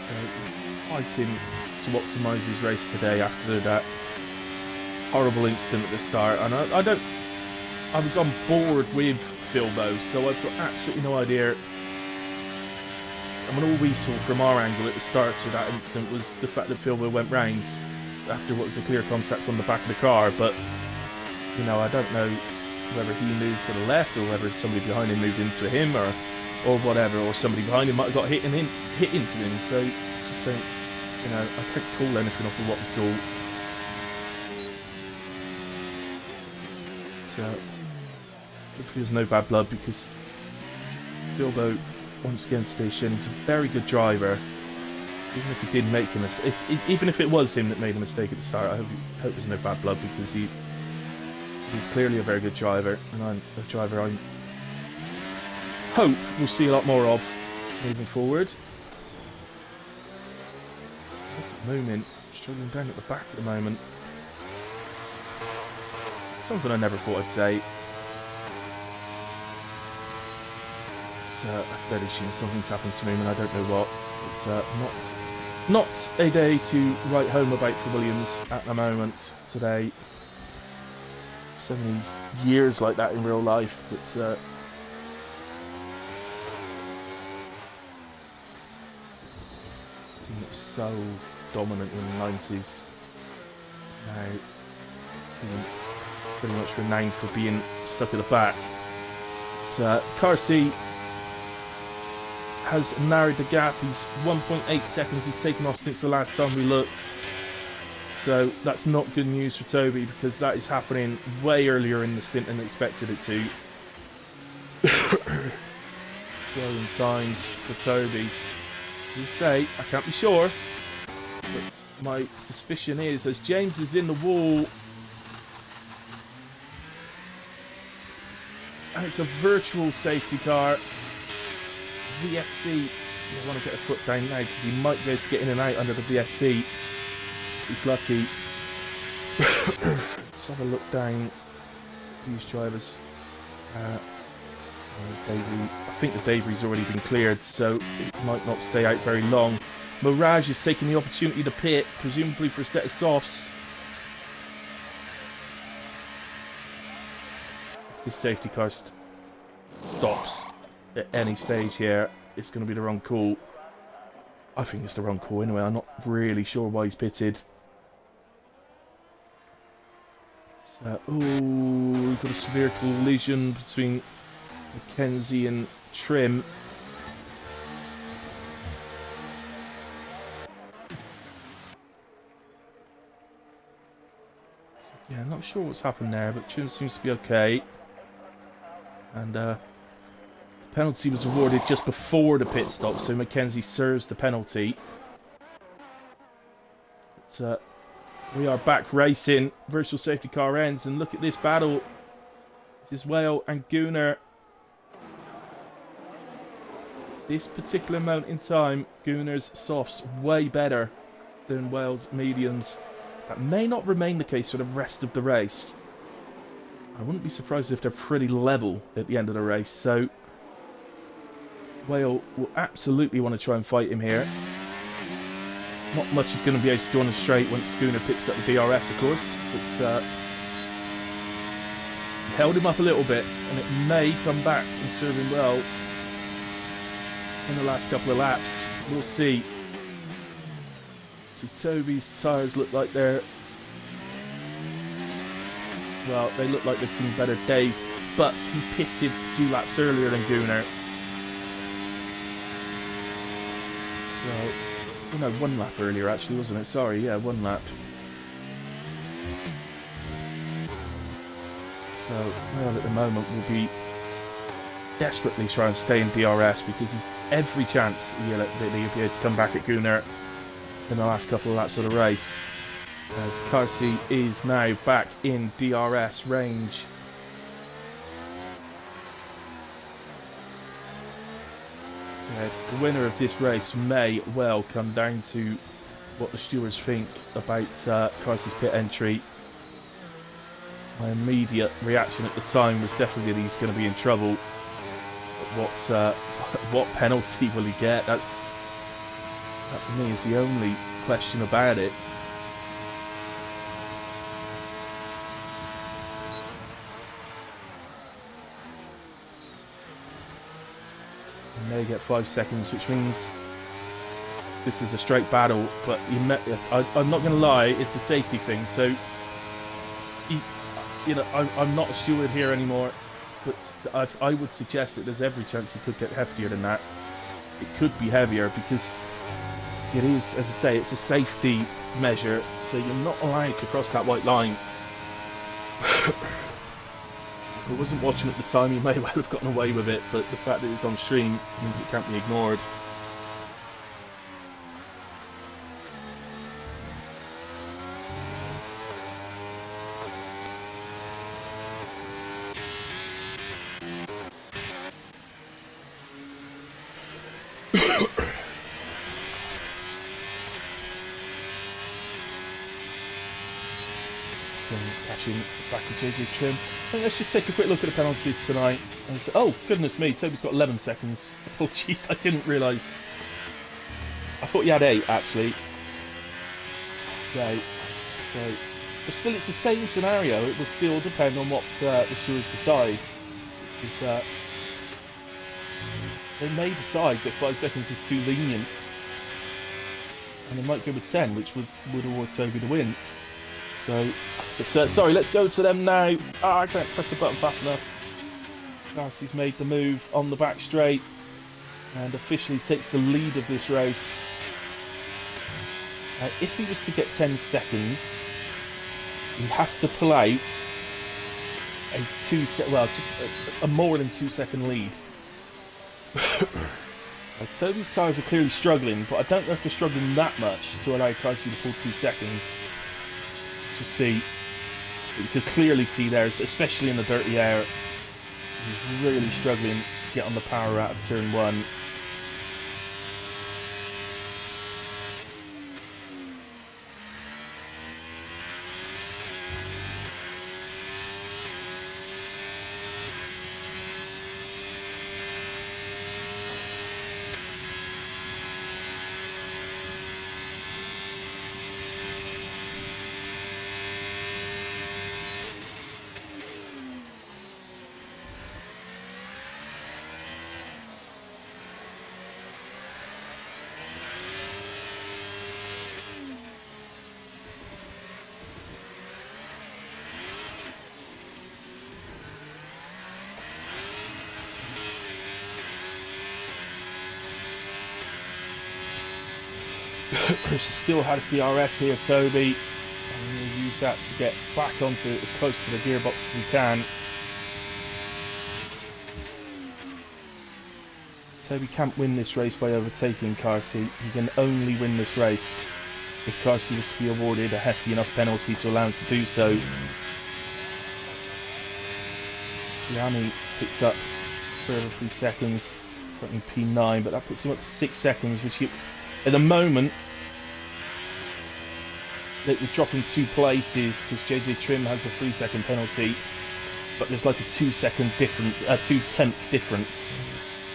So he's fighting to optimise his race today after that horrible incident at the start, and I was on board with Philbo, so I've got absolutely no idea. I mean, all we saw from our angle at the start of that incident was the fact that Philbo went round after what was a clear contact on the back of the car, but, you know, I don't know whether he moved to the left or whether somebody behind him moved into him or whatever, or somebody behind him might have got hit into him, so just don't, you know, I can't call anything off of what we saw. So, hopefully there's no bad blood, because Philbo, once again, station, he's a very good driver. Even if he did make a mistake, even if it was him that made a mistake at the start, I hope there's no bad blood, because he's clearly a very good driver, and I'm a driver I hope we'll see a lot more of moving forward. Moment, struggling down at the back at the moment. Something I never thought I'd say. I bet assume something's happened to him, and I don't know what. It's not a day to write home about for Williams at the moment today. So many years like that in real life, but team that was so dominant in the 90s. Now, team pretty much renowned for being stuck at the back. But Carsey has narrowed the gap. He's 1.8 seconds he's taken off since the last time we looked. So that's not good news for Toby, because that is happening way earlier in the stint than expected it to. Growing times for Toby. As I say, I can't be sure, but my suspicion is, as James is in the wall, and it's a virtual safety car. VSC, I want to get a foot down now, because he might be able to get in and out under the VSC. He's lucky. Let's have a look down these drivers. I think the debris already been cleared, so it might not stay out very long. Mirage is taking the opportunity to pit, presumably for a set of softs. If this safety car stops at any stage here, it's going to be the wrong call. I think it's the wrong call anyway. I'm not really sure why he's pitted. So, we've got a severe collision between Mackenzie and Trim. So, yeah, I'm not sure what's happened there, but Trim seems to be okay. And the penalty was awarded just before the pit stop, so Mackenzie serves the penalty. But, we are back racing. Virtual safety car ends, and look at this battle. This is Whale and Gooner. This particular moment in time, Gooner's softs way better than Whale's mediums. That may not remain the case for the rest of the race. I wouldn't be surprised if they're pretty level at the end of the race, so Whale will absolutely want to try and fight him here. Not much he's going to be able to do on the straight once Schooner picks up the DRS, of course, but held him up a little bit, and it may come back and serve him well in the last couple of laps. We'll see. See, Toby's tyres look like they're... well, they look like they've seen better days, but he pitted 2 laps earlier than Gooner. So... oh no, 1 lap earlier actually, wasn't it? Sorry, yeah, 1 lap. So, well, at the moment we'll be desperately trying to stay in DRS, because there's every chance that he'll be able to come back at Gooner in the last couple of laps of the race. As Carsey is now back in DRS range. Said the winner of this race may well come down to what the stewards think about Carsey's pit entry. My immediate reaction at the time was definitely that he's going to be in trouble. But what penalty will he get? That for me is the only question about it. And they get 5 seconds, which means this is a straight battle. But I'm not going to lie, it's a safety thing. So, I'm not assured here anymore. But I would suggest that there's every chance he could get heftier than that. It could be heavier because it is, as I say, it's a safety measure. So you're not allowed to cross that white line. If I wasn't watching at the time, he may well have gotten away with it, but the fact that it's on stream means it can't be ignored. Catching back with JJ Trim. Let's just take a quick look at the penalties tonight. Oh, goodness me, Toby's got 11 seconds. Apologies, I didn't realise. I thought you had 8, actually. Okay, so... But still, it's the same scenario. It will still depend on what the stewards decide. Because they may decide that 5 seconds is too lenient. And they might go with 10, which would award Toby the win. So, but sorry, let's go to them now. I can't press the button fast enough. Darcy's made the move on the back straight and officially takes the lead of this race. If he was to get 10 seconds, he has to pull out a just a more than 2 second lead. Toby's tyres are clearly struggling, but I don't know if they're struggling that much to allow Darcy to pull 2 seconds. To see, you could clearly see there, especially in the dirty air, he's really struggling to get on the power out of turn 1. Still has DRS here, Toby. And he'll use that to get back onto as close to the gearbox as he can. Toby can't win this race by overtaking Darcy. He can only win this race if Darcy was to be awarded a hefty enough penalty to allow him to do so. Gianni picks up further 3 seconds, putting P9, but that puts him up to 6 seconds, which he, at the moment, they were dropping 2 places because JJ Trim has a 3 second penalty, but there's like a 2 second difference, 2/10 difference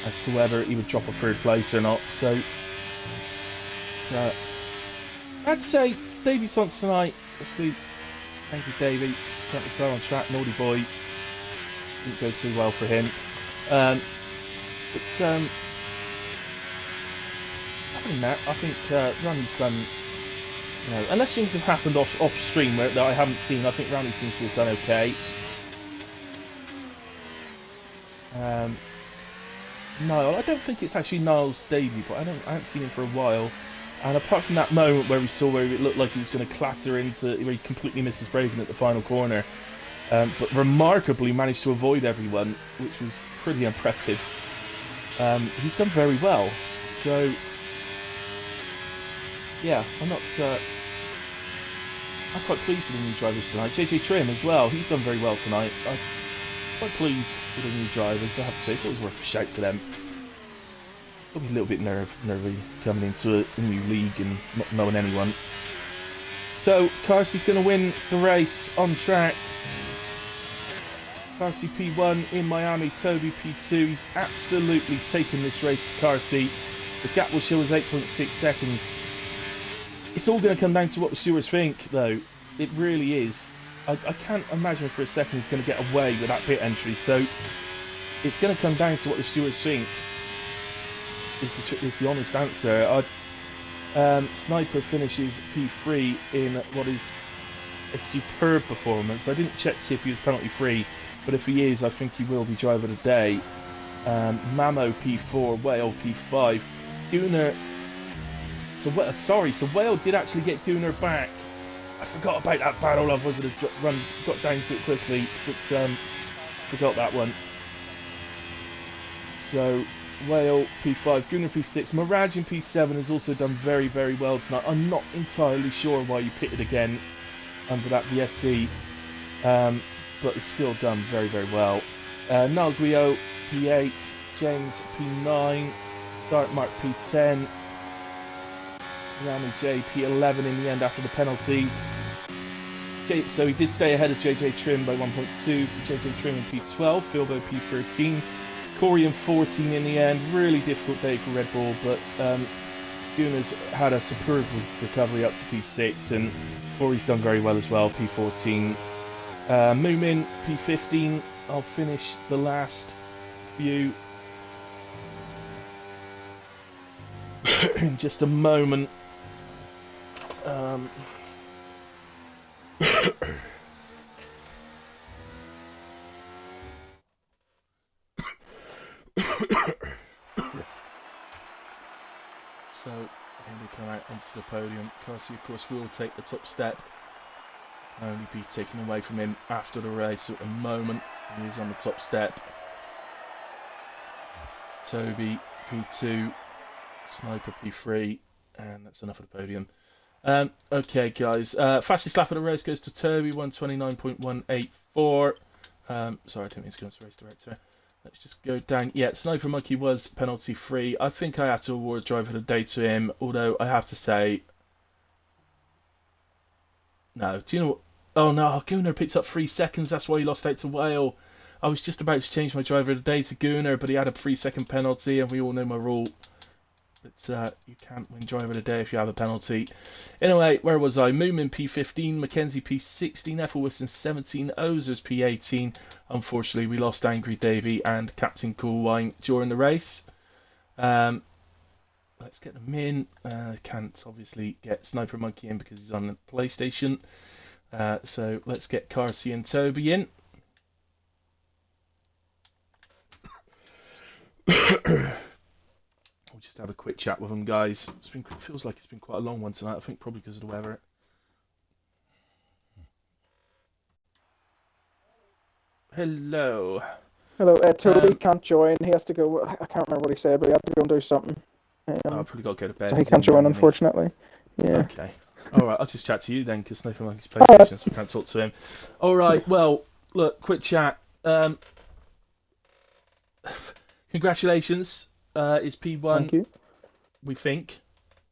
as to whether he would drop a 3rd place or not. So I'd say Davey Sons tonight. Obviously, thank you, Davey. Can't retire on track, naughty boy. Didn't go too well for him. Other than that, I think Randy's done. You know, unless things have happened off stream that I haven't seen, I think Randy seems to have done okay. Niall, I don't think it's actually Niall's debut, but I haven't seen him for a while. And apart from that moment where we saw where it looked like he was going to clatter into, where he completely misses braking at the final corner, but remarkably managed to avoid everyone, which was pretty impressive. He's done very well. So yeah, I'm quite pleased with the new drivers tonight. JJ Trim as well, he's done very well tonight. I'm quite pleased with the new drivers, I have to say. It's always worth a shout to them. Probably a little bit nervy coming into a new league and not knowing anyone. So, Darcy's going to win the race on track. Darcy P1 in Miami, Toby P2. He's absolutely taken this race to Darcy. The gap will show us 8.6 seconds. It's all going to come down to what the stewards think, though. It really is. I can't imagine for a second he's going to get away with that pit entry, so it's going to come down to what the stewards think. is the honest answer. Sniper finishes P3 in what is a superb performance. I didn't check to see if he was penalty free, but if he is, I think he will be driver of the day. Mamo P4, Whale P5, Gunnar. So Whale did actually get Gunnar back. I forgot about that battle. I wasn't got down to it quickly, but forgot that one. So Whale P5, Gunnar P6, Mirage in P7 has also done very, very well tonight. I'm not entirely sure why you pitted again under that VSC, but it's still done very, very well. Nalguio P8, James P9, Dark Mark P10, Rami J P11 in the end after the penalties. Okay, so he did stay ahead of JJ Trim by 1.2, so JJ Trim in P12, Philbo P13, Corey in 14 in the end. Really difficult day for Red Bull, but Gunnar's had a superb recovery up to P6, and Corey's done very well as well, P14. Moomin P15, I'll finish the last few in just a moment. So, Andy come out onto the podium. Carsey, of course, will take the top step. Only be taken away from him after the race. At the moment, he is on the top step. Toby P2, Sniper P3, and that's enough of the podium. Okay, guys. Fastest lap of the race goes to Toby, 129.184. Sorry, I didn't mean to go into race director. Let's just go down. Yeah, Sniper Monkey was penalty free. I think I have to award driver of the day to him, although I have to say, no. Do you know what? Oh no, Gunnar picked up 3 seconds. That's why he lost out to Whale. I was just about to change my driver of the day to Gunnar, but he had a 3-second penalty, and we all know my rule. But you can't win driver of the day if you have a penalty. Anyway, where was I? Moomin P15, Mackenzie P16, Ethelwison 17, Ozers P18. Unfortunately, we lost Angry Davey and Captain Coolwine during the race. Let's get them in. Can't obviously get Sniper Monkey in because he's on the PlayStation. So let's get Carsey and Toby in. We'll just have a quick chat with them, guys. Feels like it's been quite a long one tonight. I think probably because of the weather. Hello. Hello, Toby can't join. He has to go. I can't remember what he said, but he had to go and do something. I've probably got to go to bed. So he can't join, unfortunately. Yeah. Okay. All right, I'll just chat to you then, because Sniper Monkey's PlayStation, so we can't talk to him. All right. Well, look, quick chat. Congratulations. It's P1. Thank you. We think,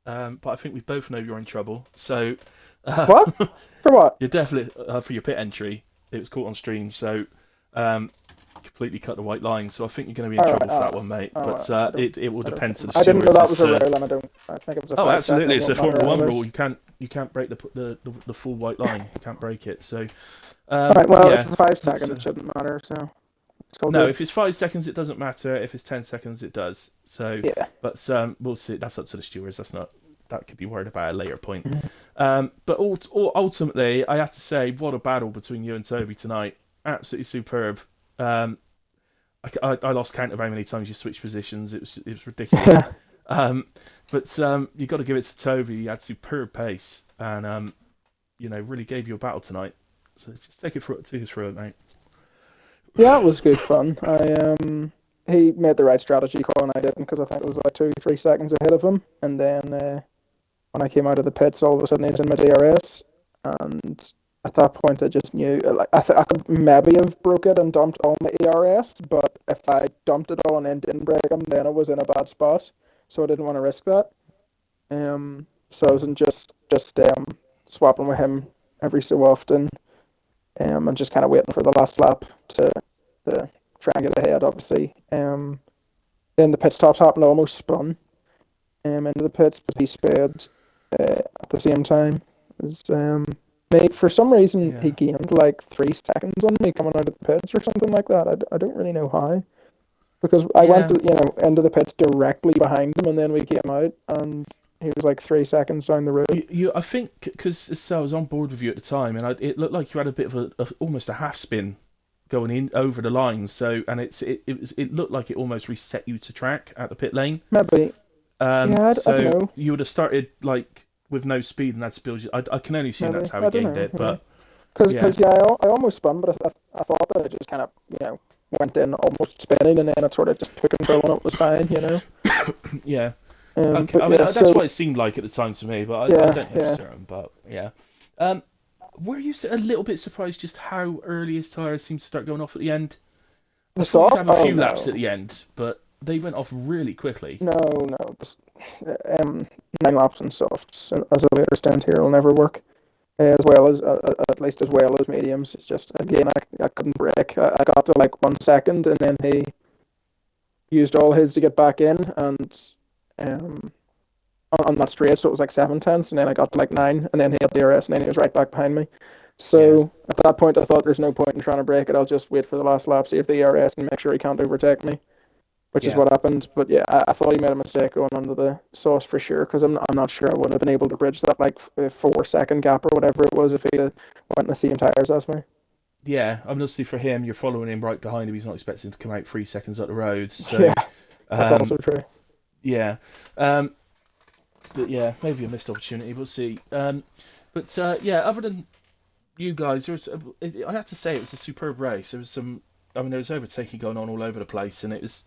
but I think we both know you're in trouble. So. What? For what? You're definitely for your pit entry. It was caught on stream, so completely cut the white line. So I think you're going to be in trouble for that one, mate. But it will depend to the stewards. I didn't know that was a rule, and I think it was a. Oh, absolutely! It's a Formula 1 rule. You can't break the full white line. You can't break it. So. Right. Well, if it's 5 seconds, it shouldn't matter. So. No, if it's 5 seconds, it doesn't matter. If it's 10 seconds, it does. So. Yeah. But we'll see. That's up to the stewards. That could be worried about at a later point. But ultimately, I have to say, what a battle between you and Toby tonight. Absolutely superb. I lost count of how many times you switched positions. It was ridiculous. But you got to give it to Toby. He had superb pace and really gave you a battle tonight. So just take us through it, mate. Yeah, it was good fun. He made the right strategy call and I didn't, because I think it was like 2-3 seconds ahead of him. And then when I came out of the pits, all of a sudden he was in my DRS, and at that point I just knew, like, I could maybe have broke it and dumped all my ERS, but if I dumped it all and then didn't break them, then I was in a bad spot, so I didn't want to risk that. So I was just swapping with him every so often, and just kind of waiting for the last lap to try and get ahead, obviously. Then the pit stops happened, I almost spun into the pits, but he sped at the same time as me. For some reason, he gained like 3 seconds on me coming out of the pits or something like that. I don't really know how. Because I went Yeah, to, into the pits directly behind him, and then we came out, and he was like 3 seconds down the road. I think because I was on board with you at the time, and it looked like you had a bit of almost a half spin going in over the line. So, and it looked like it almost reset you to track at the pit lane. Maybe. Yeah, I don't So know. you would have started like with no speed and had to build. I can only assume Maybe. that's how he I don't gained know. it, Yeah. but yeah, Cause, I almost spun, but I thought that it just kind of, went in almost spinning, and then it sort of just took control and it was fine. yeah. Okay, But I mean yeah, that's so what it seemed like at the time to me, but I yeah, don't know for yeah. certain. But yeah, um, were you a little bit surprised just how early his tires seemed to start going off at the end? I The thought you'd soft? have a Oh few laps at no, the end, but they went off really quickly. no, no. 9 laps and softs as a later stand here will never work. As well as at least as well as mediums. It's just again I couldn't brake. I got to like 1 second, and then he used all his to get back in, and um on that straight, so it was like 7 tenths, and then I got to like 9, and then he hit the DRS, and then he was right back behind me. Yeah, So at that point, I thought there's no point in trying to break it. I'll just wait for the last lap, see if the DRS, and make sure he can't overtake me, which is yeah, what happened. But yeah, I thought he made a mistake going under the sauce for sure, because I'm not sure I would have been able to bridge that like 4 second gap or whatever it was if he went in the same tires as me. yeah. I mean, obviously for him, you're following him right behind him. He's not expecting to come out 3 seconds up the road. So Yeah, that's um, also true. yeah, but yeah, maybe a missed opportunity. We'll see. But yeah, other than you guys, I have to say it was a superb race. There was some. I mean, there was overtaking going on all over the place, and it was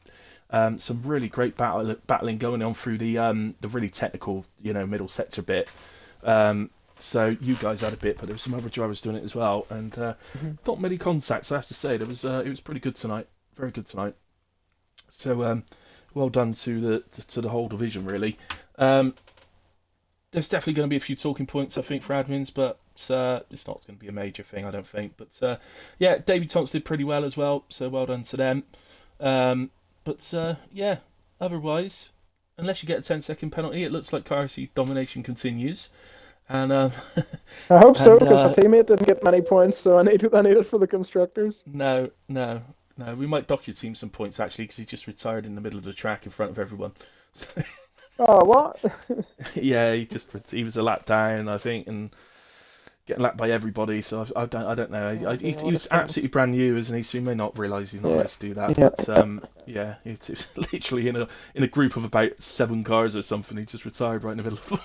some really great battling going on through the really technical, middle sector bit. So you guys had a bit, but there were some other drivers doing it as well, and not many contacts. I have to say, it was pretty good tonight, very good tonight. So well done to the whole division, really. There's definitely going to be a few talking points, I think, for admins, but it's not going to be a major thing, I don't think. But yeah, debutantes did pretty well as well, so well done to them. But yeah, otherwise, unless you get a 10-second penalty, it looks like KRC domination continues. And I hope so, and because my teammate didn't get many points, so I need it for the constructors. no, we might dock your team some points actually, because he just retired in the middle of the track in front of everyone. So, Oh, what? yeah, he was a lap down, I think, and getting lapped by everybody. So I don't know. He was absolutely brand new, isn't he? So he may not realise he's not allowed to do that. Yeah. But yeah, it's literally in a group of about 7 cars or something. He just retired right in the middle of all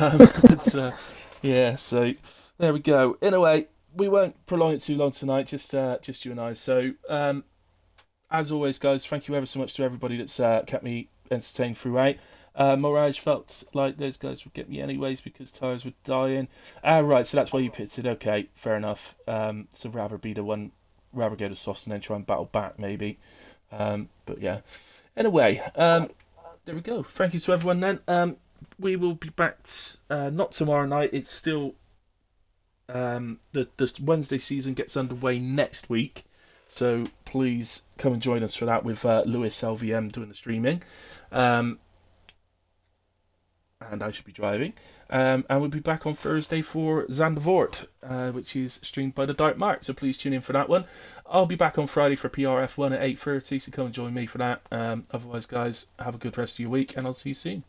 of them. But yeah, so there we go. Anyway, we won't prolong it too long tonight. Just you and I. So as always, guys, thank you ever so much to everybody that's kept me entertained throughout. Mirage felt like those guys would get me anyways because tyres were dying. Right, so that's why you pitted. Okay, fair enough. So rather go to Sauce and then try and battle back maybe. But yeah. Anyway, there we go. Thank you to everyone then. We will be back not tomorrow night. It's still the Wednesday season gets underway next week. So please come and join us for that with Lewis LVM doing the streaming. And I should be driving. And we'll be back on Thursday for Zandvoort, which is streamed by the Dark Mark. So please tune in for that one. I'll be back on Friday for PRF1 at 8:30, so come and join me for that. Otherwise, guys, have a good rest of your week, and I'll see you soon.